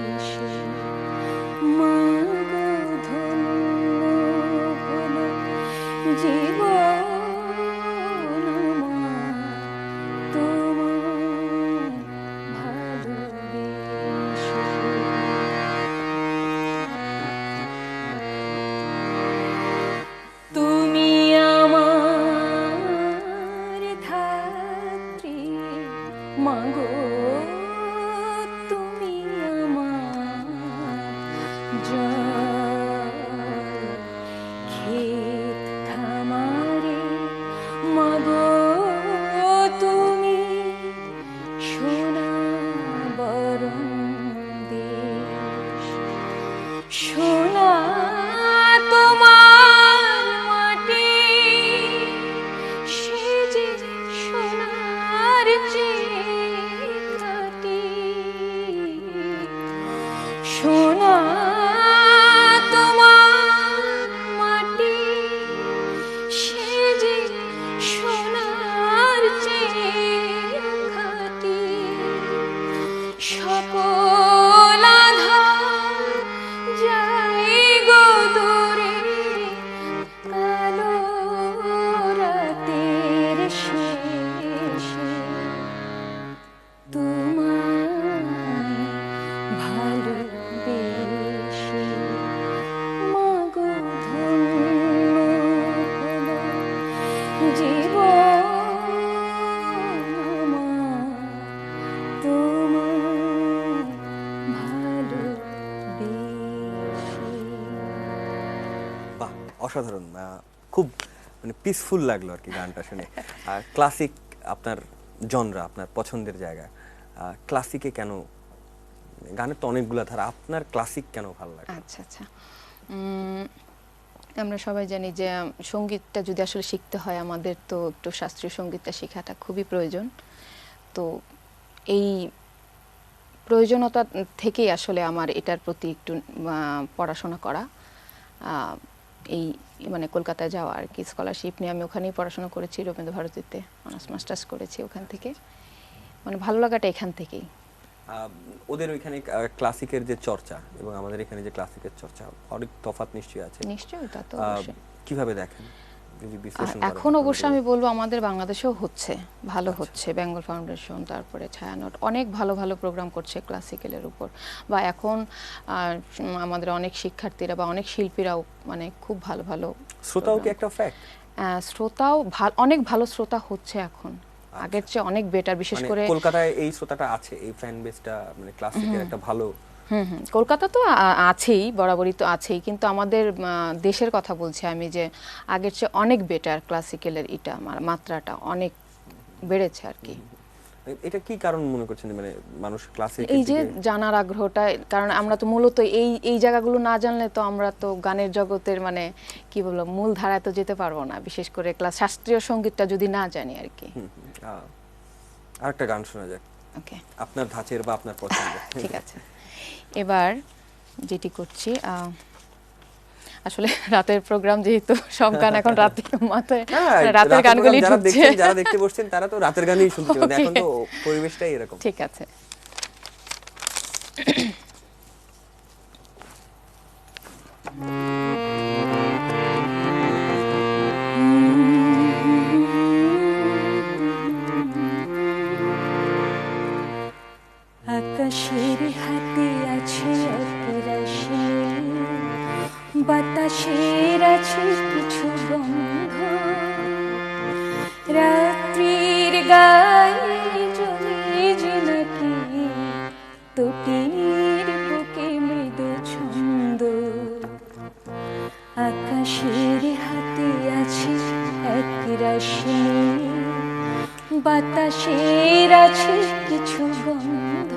মাগো ধন্য হলো জীবন আমার তোমায় ভালোবেসে। তুমি আমার ধাত্রী মাগো, তুমি আমার জল ক্ষেত খামারে মাগো, তুমি সোনা বরণ দেশ, সোনা তোমার মাটি, সে যে সোনার চেয়ে খাঁটি, সোনা তোমার মাটি, সে যে সোনার চেয়ে খাঁটি, সকল আধার যাই গো দূরে, কালো রাতের শেষে তোমায় ভালোবেসে মাগো ধন্য হলো জীবন আমার তোমায় ভালোবেসে। বাহ, অসাধারণ। খুব মানে পিসফুল লাগলো আর কি গানটা শুনে। ক্লাসিক আপনার জনরা, আপনার পছন্দের জায়গা, ক্লাসিকে কেন, গানের তো অনেকগুলো ধারা, আপনার ক্লাসিক কেন ভালো লাগে? আচ্ছা আচ্ছা, আমরা সবাই জানি যে সঙ্গীতটা যদি আসলে শিখতে হয় আমাদের তো একটু শাস্ত্রীয় সঙ্গীতটা শেখাটা খুবই প্রয়োজন। তো এই প্রয়োজনতা থেকেই আসলে আমার এটার প্রতি একটু পড়াশোনা করা, এই মানে কলকাতায় যাওয়া আর কি, স্কলারশিপ নিয়ে আমি ওখানেই পড়াশোনা করেছি, রবীন্দ্র ভারতীতে অনার্স মাস্টার্স করেছি ওখান থেকে, মানে ভালো লাগাটা এখান থেকেই। ওদের ওইখানে ক্লাসিকের যে চর্চা এবং আমাদের এখানে যে ক্লাসিকের চর্চা অনেক তফাৎ নিশ্চয়ই আছে। নিশ্চয়ই, তা তো অবশ্যই। কিভাবে দেখেন যদি বিশ্লেষণ করেন? এখন অবশ্য আমি বলবো আমাদের বাংলাদেশেও হচ্ছে, ভালো হচ্ছে। বেঙ্গল ফাউন্ডেশন, তারপরে ছায়ানট অনেক ভালো ভালো প্রোগ্রাম করছে ক্লাসিক্যালের উপর, বা এখন আমাদের অনেক শিক্ষার্থীরা বা অনেক শিল্পীরাও মানে খুব ভালো ভালো। শ্রোতাও কি একটা ফ্যাক্ট? শ্রোতাও অনেক ভালো শ্রোতা হচ্ছে এখন, আগের চেয়ে অনেক বেটার। বিশেষ করে কলকাতায় এই শ্রোতাটা আছে, এই ফ্যান বেসটা মানে ক্লাসিকের একটা ভালো। কলকাতা তো আছেই, বরাবরই তো আছেই, কিন্তু আমাদের দেশের কথা বলছি আমি, যে আগের চেয়ে অনেক বেটার ক্লাসিক্যালের এটা মাত্রাটা অনেক বেড়েছে আর কি। এটা কি কারণ মনে করছেন মানে মানুষ ক্লাসিক? এই যে জানার আগ্রহটা, কারণ আমরা তো মূলত এই জায়গাগুলো না জানলে তো আমরা তো গানের জগতের মানে কি বলবো মূল ধারায় তো যেতে পারবো না, বিশেষ করে শাস্ত্রীয় সঙ্গীতটা যদি না জানি আর কি। আরেকটা গান শোনা যাক, ওকে, আপনার ধাঁচের বা আপনার পছন্দের। ঠিক আছে, এবার যেটি করছি, আসলে রাতের প্রোগ্রাম যেহেতু সব গান এখন রাতে মাথায় রাতের গানগুলি ঢুকছে, যারা দেখতে বসছেন তারা তো রাতের গানই শুনতে পাবেন, এখন তো পরিবেশটাই এরকম। ঠিক আছে। আকাশের হাতে আছে এক রাশি, বাতাসের আছে কিছু গন্ধ, রাত্রির গায়ে জ্বলে জোনাকি, তটিনীর বুকে মৃদু ছন্দ। আকাশের হাতে আছে এক রাশি, বাতাসের আছে কিছু গন্ধ,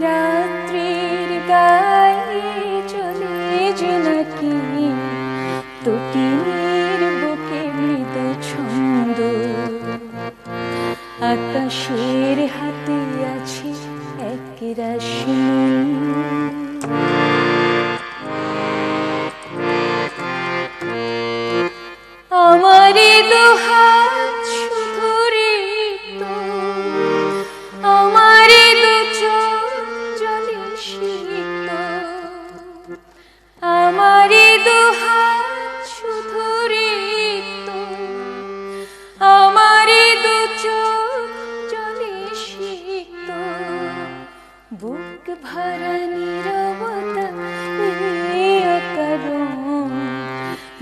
রাত্রির গায়ে চলে জোনাকি, তটিনীর বুকে মৃদু ছন্দ। আকাশের হাতে আছে এক রাশি। আমারে দুহাত শুধু রে তো, আমার ভরা নীরবতা নিয়ে করুণ,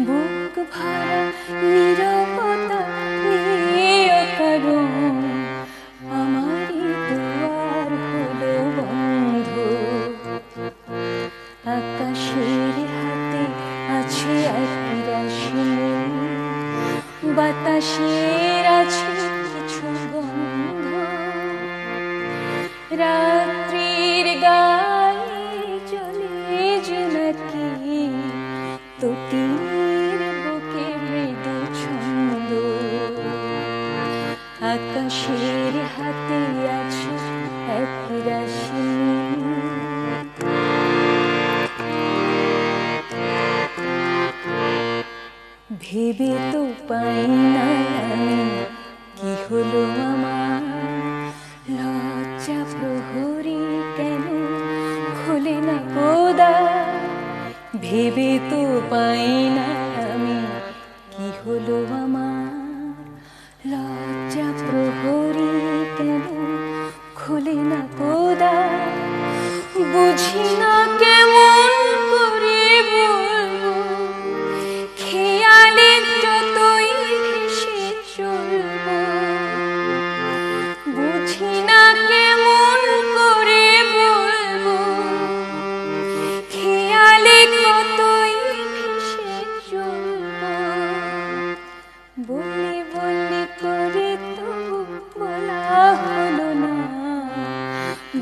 বুক ভরা নীরবতা নিয়ে করুণ, আমারই দুয়ার হলো বন্ধ। আকাশের হাতে আছে এক রাশি নীল, বাতাসের আছে কিছু গন্ধ, রাত্রির গায়ে চলে জোনাকি, তটিনীর বুকে মৃদু ছন্দ। আকাশের হাতে আছে এক রাশি নীল। ভেবে তো পাই না আমি কি হলো আমার, লজ্জা প্রহরী কেন খোলে না গোদার। ভেবে তো পাই না আমি কি হলো আমার, লজ্জা প্রহরী কেন খোলে না গোদার। বুঝি না কেমন করে বলবো, খেয়ালে যতই ভেসে চলবো। বুঝি না কেমন করে বলবো, খেয়ালে কতই ভেসে চলবো। বললে বললে করে তবু বলা হলো না,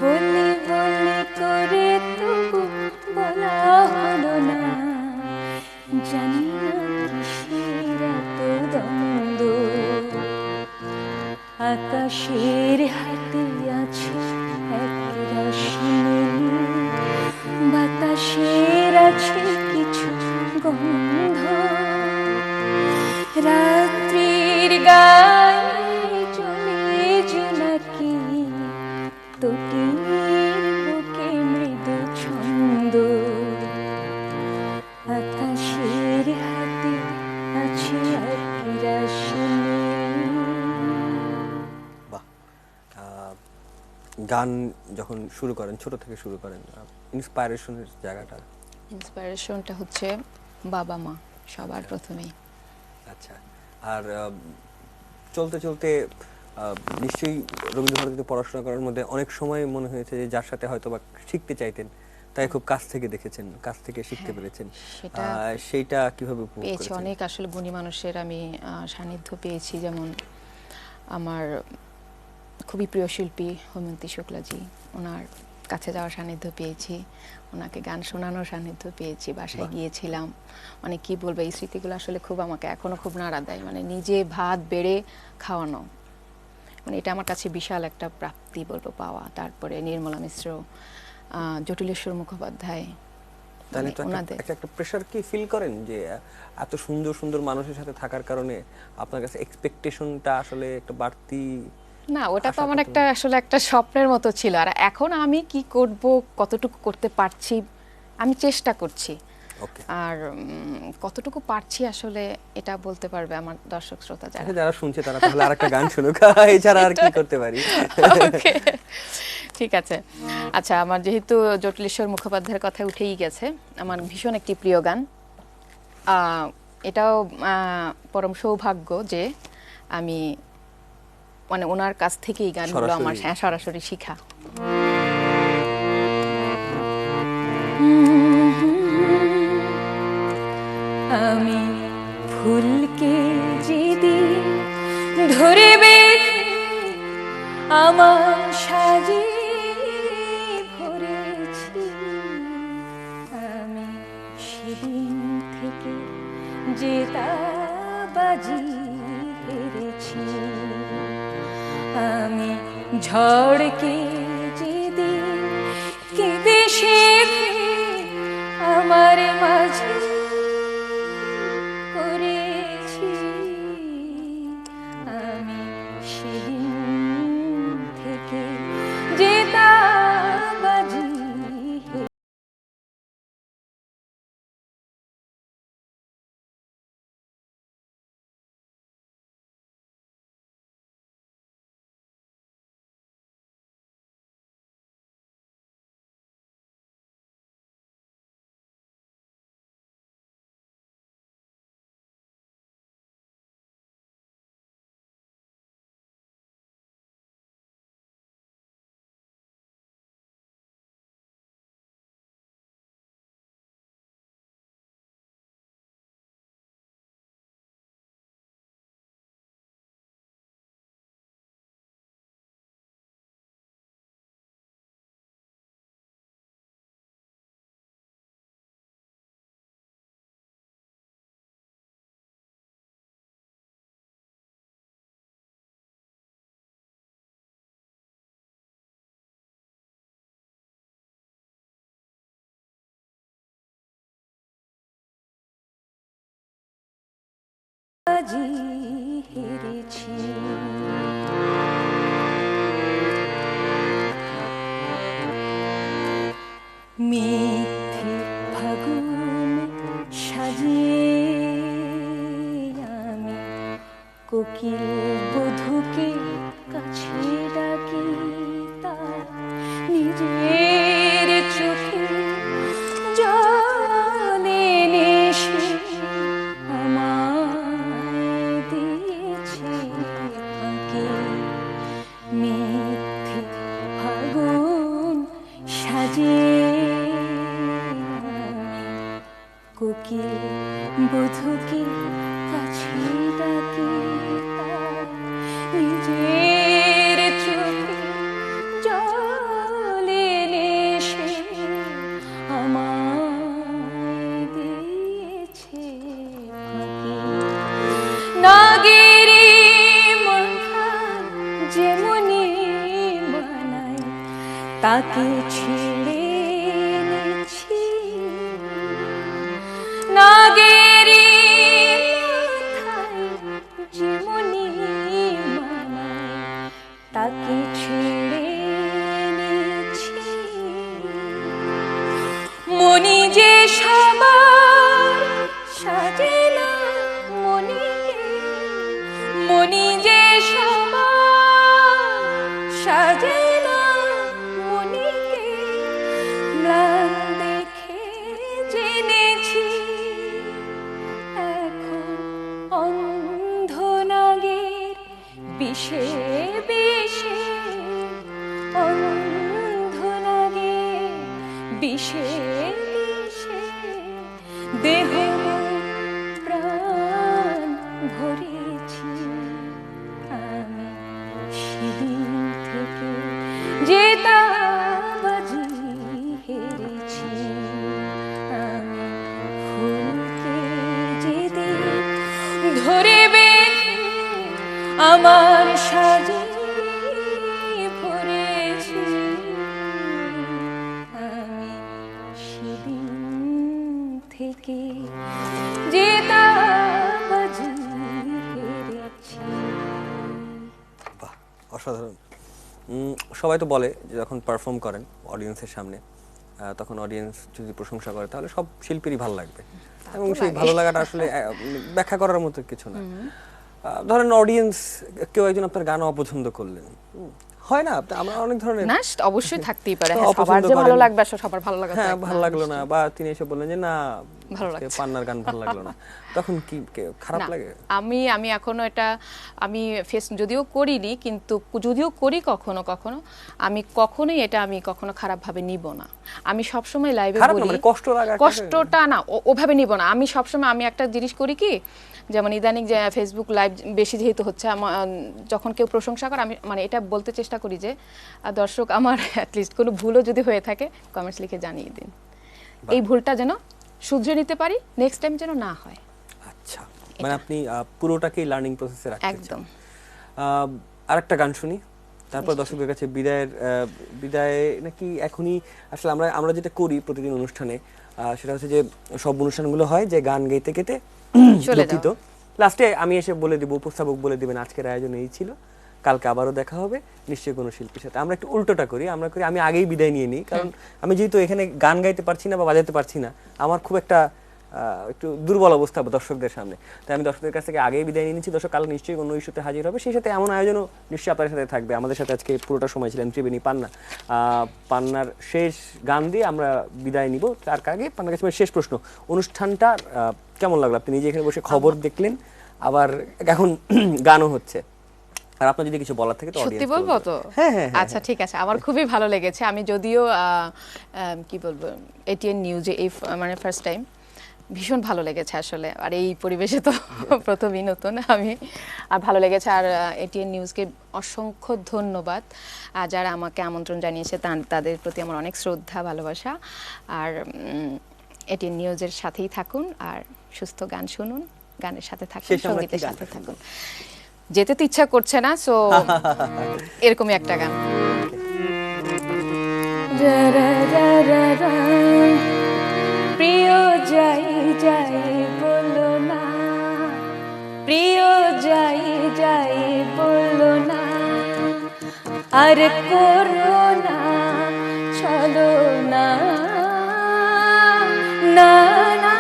বললে বললে করে তবু বলা হলো না। জানি না কিসের এত দ্বন্দ্ব, আকাশের হাতে আছে এক রাশি নীল, বাতাসের আছে কিছু গন্ধ, রাত্রির গায়ে চলে জোনাকি, তটিনীর বুকে মৃদু ছন্দ। আকাশের হাতে আছে এক রাশি নীল। বাহ। গান যখন শুরু করেন, ছোট থেকে শুরু করেন, ইন্সপায়ারেশনের জায়গাটা? ইন্সপিরেশনটা হচ্ছে বাবা মা সবার প্রথমেই। আচ্ছা। আর চলতে চলতে নিশ্চয়ই রবীন্দ্রভারতীতে পড়াশোনা করার মধ্যে অনেক সময় মনে হয়েছে যে যার সাথে হয়তো বা শিখতে চাইতেন তাই খুব কাছ থেকে দেখেছেন, কাছ থেকে শিখতে পেরেছেন, সেইটা কিভাবে উপভোগ পেয়েছি। করেছেন? অনেক আসলে গুণী মানুষের আমি সান্নিধ্য পেয়েছি, যেমন আমার খুবই প্রিয় শিল্পী হৈমন্তী শুক্লাজি, ওনার কাছে যাওয়ার সান্নিধ্য পেয়েছি, ওনাকে গান শোনানোর সান্নিধ্য পেয়েছি, বাসায় গিয়েছিলাম। মানে কি বলবো, এই স্মৃতিগুলো আসলে খুব আমাকে এখনো খুব নাড়া দেয়। মানে নিজে ভাত বেড়ে খাওয়ানো, মানে এটা আমার কাছে বিশাল একটা প্রাপ্তি বলবো, পাওয়া। তারপরে নির্মলা মিশ্র, জটিলেশ্বর মুখোপাধ্যায়, তাহলে তো ওনাদের একটা প্রেশার কি ফিল করেন যে এত সুন্দর সুন্দর মানুষের সাথে থাকার কারণে আপনার কাছে এক্সপেকটেশনটা আসলে একটা বাড়তি? না, ওটা তো আমার একটা আসলে একটা স্বপ্নের মতো ছিল। আর এখন আমি কি করব, কতটুকু করতে পারছি, আমি চেষ্টা করছি। আর কতটুকু পারছি আসলে এটা বলতে পারবে আমার দর্শক শ্রোতা যারা। যারা শুনছে তারা তাহলে আরেকটা গান শুনুক, এছাড়া আর কি করতে পারি? ঠিক আছে। আচ্ছা, আমার যেহেতু জটিলেশ্বর মুখোপাধ্যায়ের কথা উঠেই গেছে, আমার ভীষণ একটি প্রিয় গান। এটাও পরম সৌভাগ্য যে আমি মানে ওনার কাছ থেকেই গানগুলো আমার সরাসরি শিখা। আমি ফুলকে যেদিন ধরবে আমার সাজে ভরেছি, আমি সেদিন থেকে যে তা বাজি হেরেছি। আমি ঝড়কে যেদিন কেঁদে শেখে আমার মাঝে করেছি, আমি সেদিন থেকে যে তা বাজি হেরেছি। মিথ্যে ফাগুন সাজিয়ে আমি কোকিল বধূকে কাছে ডাকি, তার নিজের চোখে জলে নেশে আমায় দিয়েছে ফাঁকি। মিথ্যে ফাগুন সাজিয়ে কোকিল বধূকে কাছে ডাকি, তার নিজের চোখে জলে নেশে আমায় দিয়েছে ফাঁকি। নাগেরে মাথা যেমনি বানায় তাকে ছেড়ে এনেছি। নাগেরে মাথায় যেমনি বানায় তাকে ছেড়ে এনেছি। মনি যে সবার সাজে না মনিকে, মনি যে সবার সাজে না মনিকে, ম্লান দেখে জেনেছি এখন অন্ধ নাগের বিষে বিষে, অন্ধ নাগের বিষে বিষে দেহ প্রাণ ভরেছি। আমি সেদিন থেকে যে বাজি হেরেছি। আমি ফুলকে যেদিন ধরে বেঁধে আমার সাজে ভরেছি। আমি সেদিন থেকে যে বাজি হেরেছি। বাহ, অসাধারণ। সবাই তো বলে যে যখন পারফর্ম করেন অডিয়েন্সের সামনে, তখন অডিয়েন্স যদি প্রশংসা করে তাহলে সব শিল্পীরই ভালো লাগবে, এবং সেই ভালো লাগাটা আসলে ব্যাখ্যা করার মতো কিছু না। ধরেন অডিয়েন্স কেউ একজন আপনার গান অপছন্দ করলেন, হয় না? আমরা অনেক ধরনের না, অবশ্যই থাকতেই পারে। তো হ্যাঁ, সবার অপছন্দ যে ভালো করেন। লাগবে সবার ভালো লাগা তো হ্যাঁ, এক ভালো না, লাগলো না, বা তিনি এসে বললেন যে না ভালো আজকে লাগছে। পান্নার গান ভালো লাগলো না, তখন কি খারাপ না, লাগে? আমি এখনো এটা আমি ফেস যদিও করিনি, কিন্তু যদিও করি কখনো কখনো, আমি কখনোই এটা আমি কখনো খারাপ ভাবে নিব না। আমি সবসময় লাইভে খারাপ না, বলি মানে কষ্ট লাগা, কষ্টটা না ওভাবে নিব না। আমি সবসময় আমি একটা জিনিস করি কি, যেমন ইদানিং যে ফেসবুক লাইভ বেশি যেহেতু হচ্ছে, যখন কেউ প্রশংসা করে আমি মানে এটা বলতে চেষ্টা করি যে দর্শক আমার অ্যাটলিস্ট কোনো ভুলও যদি হয়ে থাকে কমেন্টস লিখে জানিয়ে দিন, এই ভুলটা যেন শুধরে নিতে পারি, নেক্সট টাইম যেন না হয়। আচ্ছা, মানে আপনি পুরোটাকেই লার্নিং প্রসেসে রাখতে চান। একদম। আরেকটা গান শুনি, তারপর দর্শকদের কাছে বিদায় নাকি এখনই? আসলে আমরা যেটা করি প্রতিদিন অনুষ্ঠানে, সেটা হচ্ছে যে সব অনুষ্ঠানগুলো হয় যে গান গাইতে গাইতে চলে দুঃখিত, লাস্টে আমি এসে বলে দিব, উপস্থাপক বলে দিবেন আজকের আয়োজন এই ছিল, কালকে আবারও দেখা হবে নিশ্চয়ই কোনো শিল্পীর সাথে। আমরা একটু উল্টোটা করি, আমরা করি আমি আগেই বিদায় নিয়ে নিই, কারণ আমি যেহেতু এখানে গান গাইতে পারছি না বা বাজাতে পারছি না, আমার খুব একটা একটু দুর্বল অবস্থা দর্শকদের সামনে, তাই আমি দর্শকদের কাছ থেকে আগেই বিদায় নিয়ে নিচ্ছি। দর্শক কাল নিশ্চয়ই অন্য ইস্যুতে হাজির হবে, সেই সাথে এমন আয়োজনও নিশ্চয়ই আপনাদের সাথে থাকবে। আমাদের সাথে আজকে পুরোটা সময় ছিলেন ত্রিবেণী পান্না। পান্নার শেষ গান দিয়ে আমরা বিদায় নিব। তার আগে পান্নার কাছে শেষ প্রশ্ন, অনুষ্ঠানটা কেমন লাগলো? আপনি নিজে এখানে বসে খবর দেখলেন, আবার এখন গানও হচ্ছে, আর আপনার যদি কিছু বলার থাকে তো সত্যি বলবো তো? হ্যাঁ হ্যাঁ, আচ্ছা ঠিক আছে, আমার খুবই ভালো লেগেছে। আমি যদিও কি বলবো এটিএন নিউজে এই মানে ফার্স্ট টাইম, ভীষণ ভালো লেগেছে আসলে, আর এই পরিবেশে তো প্রথমই নতুন আমি, আর ভালো লেগেছে। আর এটিএন নিউজকে অসংখ্য ধন্যবাদ, আর যারা আমাকে আমন্ত্রণ জানিয়েছে তাদের প্রতি আমার অনেক শ্রদ্ধা ভালোবাসা। আর এটিএন নিউজের সাথেই থাকুন, আর সুস্থ গান শুনুন, গানের সাথে থাকুন, সঙ্গীতের সাথে থাকুন। যেতে তো ইচ্ছা করছে না, সো এরকমই একটা গান। প্রিয় যাই যাই বলো না, প্রিয় যাই যাই বলো না, আর করো না চলো না, না না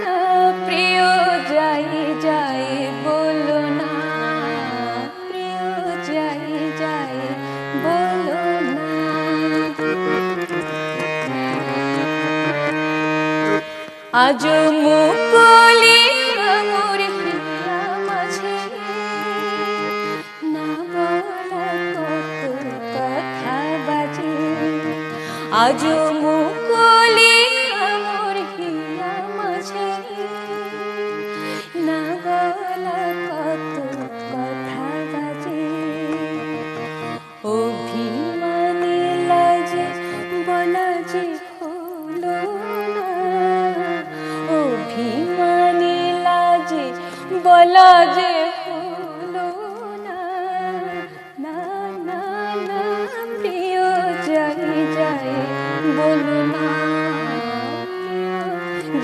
না, প্রিয় যাই যাই বলো না, প্রিয় যাই যাই বলো না। আজ মুকলি মোর হিয়া মাঝে, না বলা কত কথা বাজে। আজ মুকলি মোর হিয়া মাঝে, না বলা কত কথা বাজে। অভিমানী লাজে বলা যে হলো না, অভিমানী লাজে বলা যে হলো না, না না না, প্রিয় যাই যাই বলো না,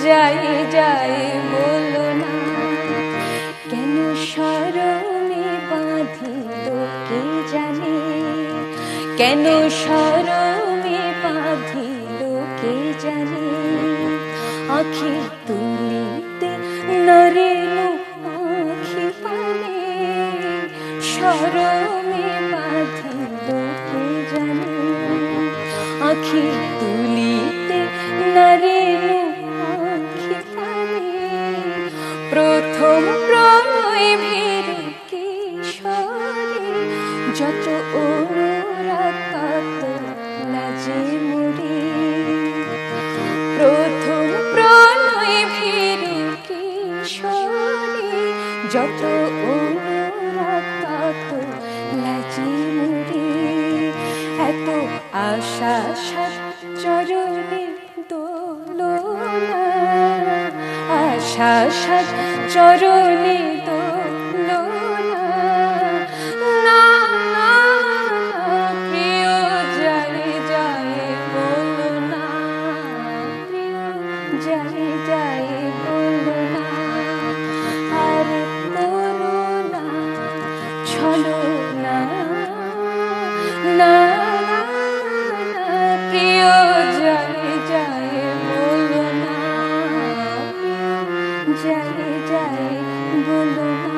যাই যাই বলো না। কেন শরমে বাঁধিল কে জানে, কেন শরমে বাঁধিল কে জানে। আঁখি তুলিতে নরেল আঁখি পানে, শরমে বাঁধিল কে জানে। আঁখি তুলিতে নরেল আঁখি পানে, প্রথম প্রণয় ভেরু কিশোরে, যত অনুরাগ তত লাজে মরে। প্রথম প্রণয় ভেরু কিশোরে, যত অনুরাগ তত লাজে মরে। এত আশা সাত চরণে দোলনা, আশা সাত চরণে দোলনা, না না না, প্রিয় যাই যাই বলো না, প্রিয় যাই যাই বলো না, আর করো না চলো না, না না না, প্রিয় যাই যাই বলো না, যাই যাই বলো না।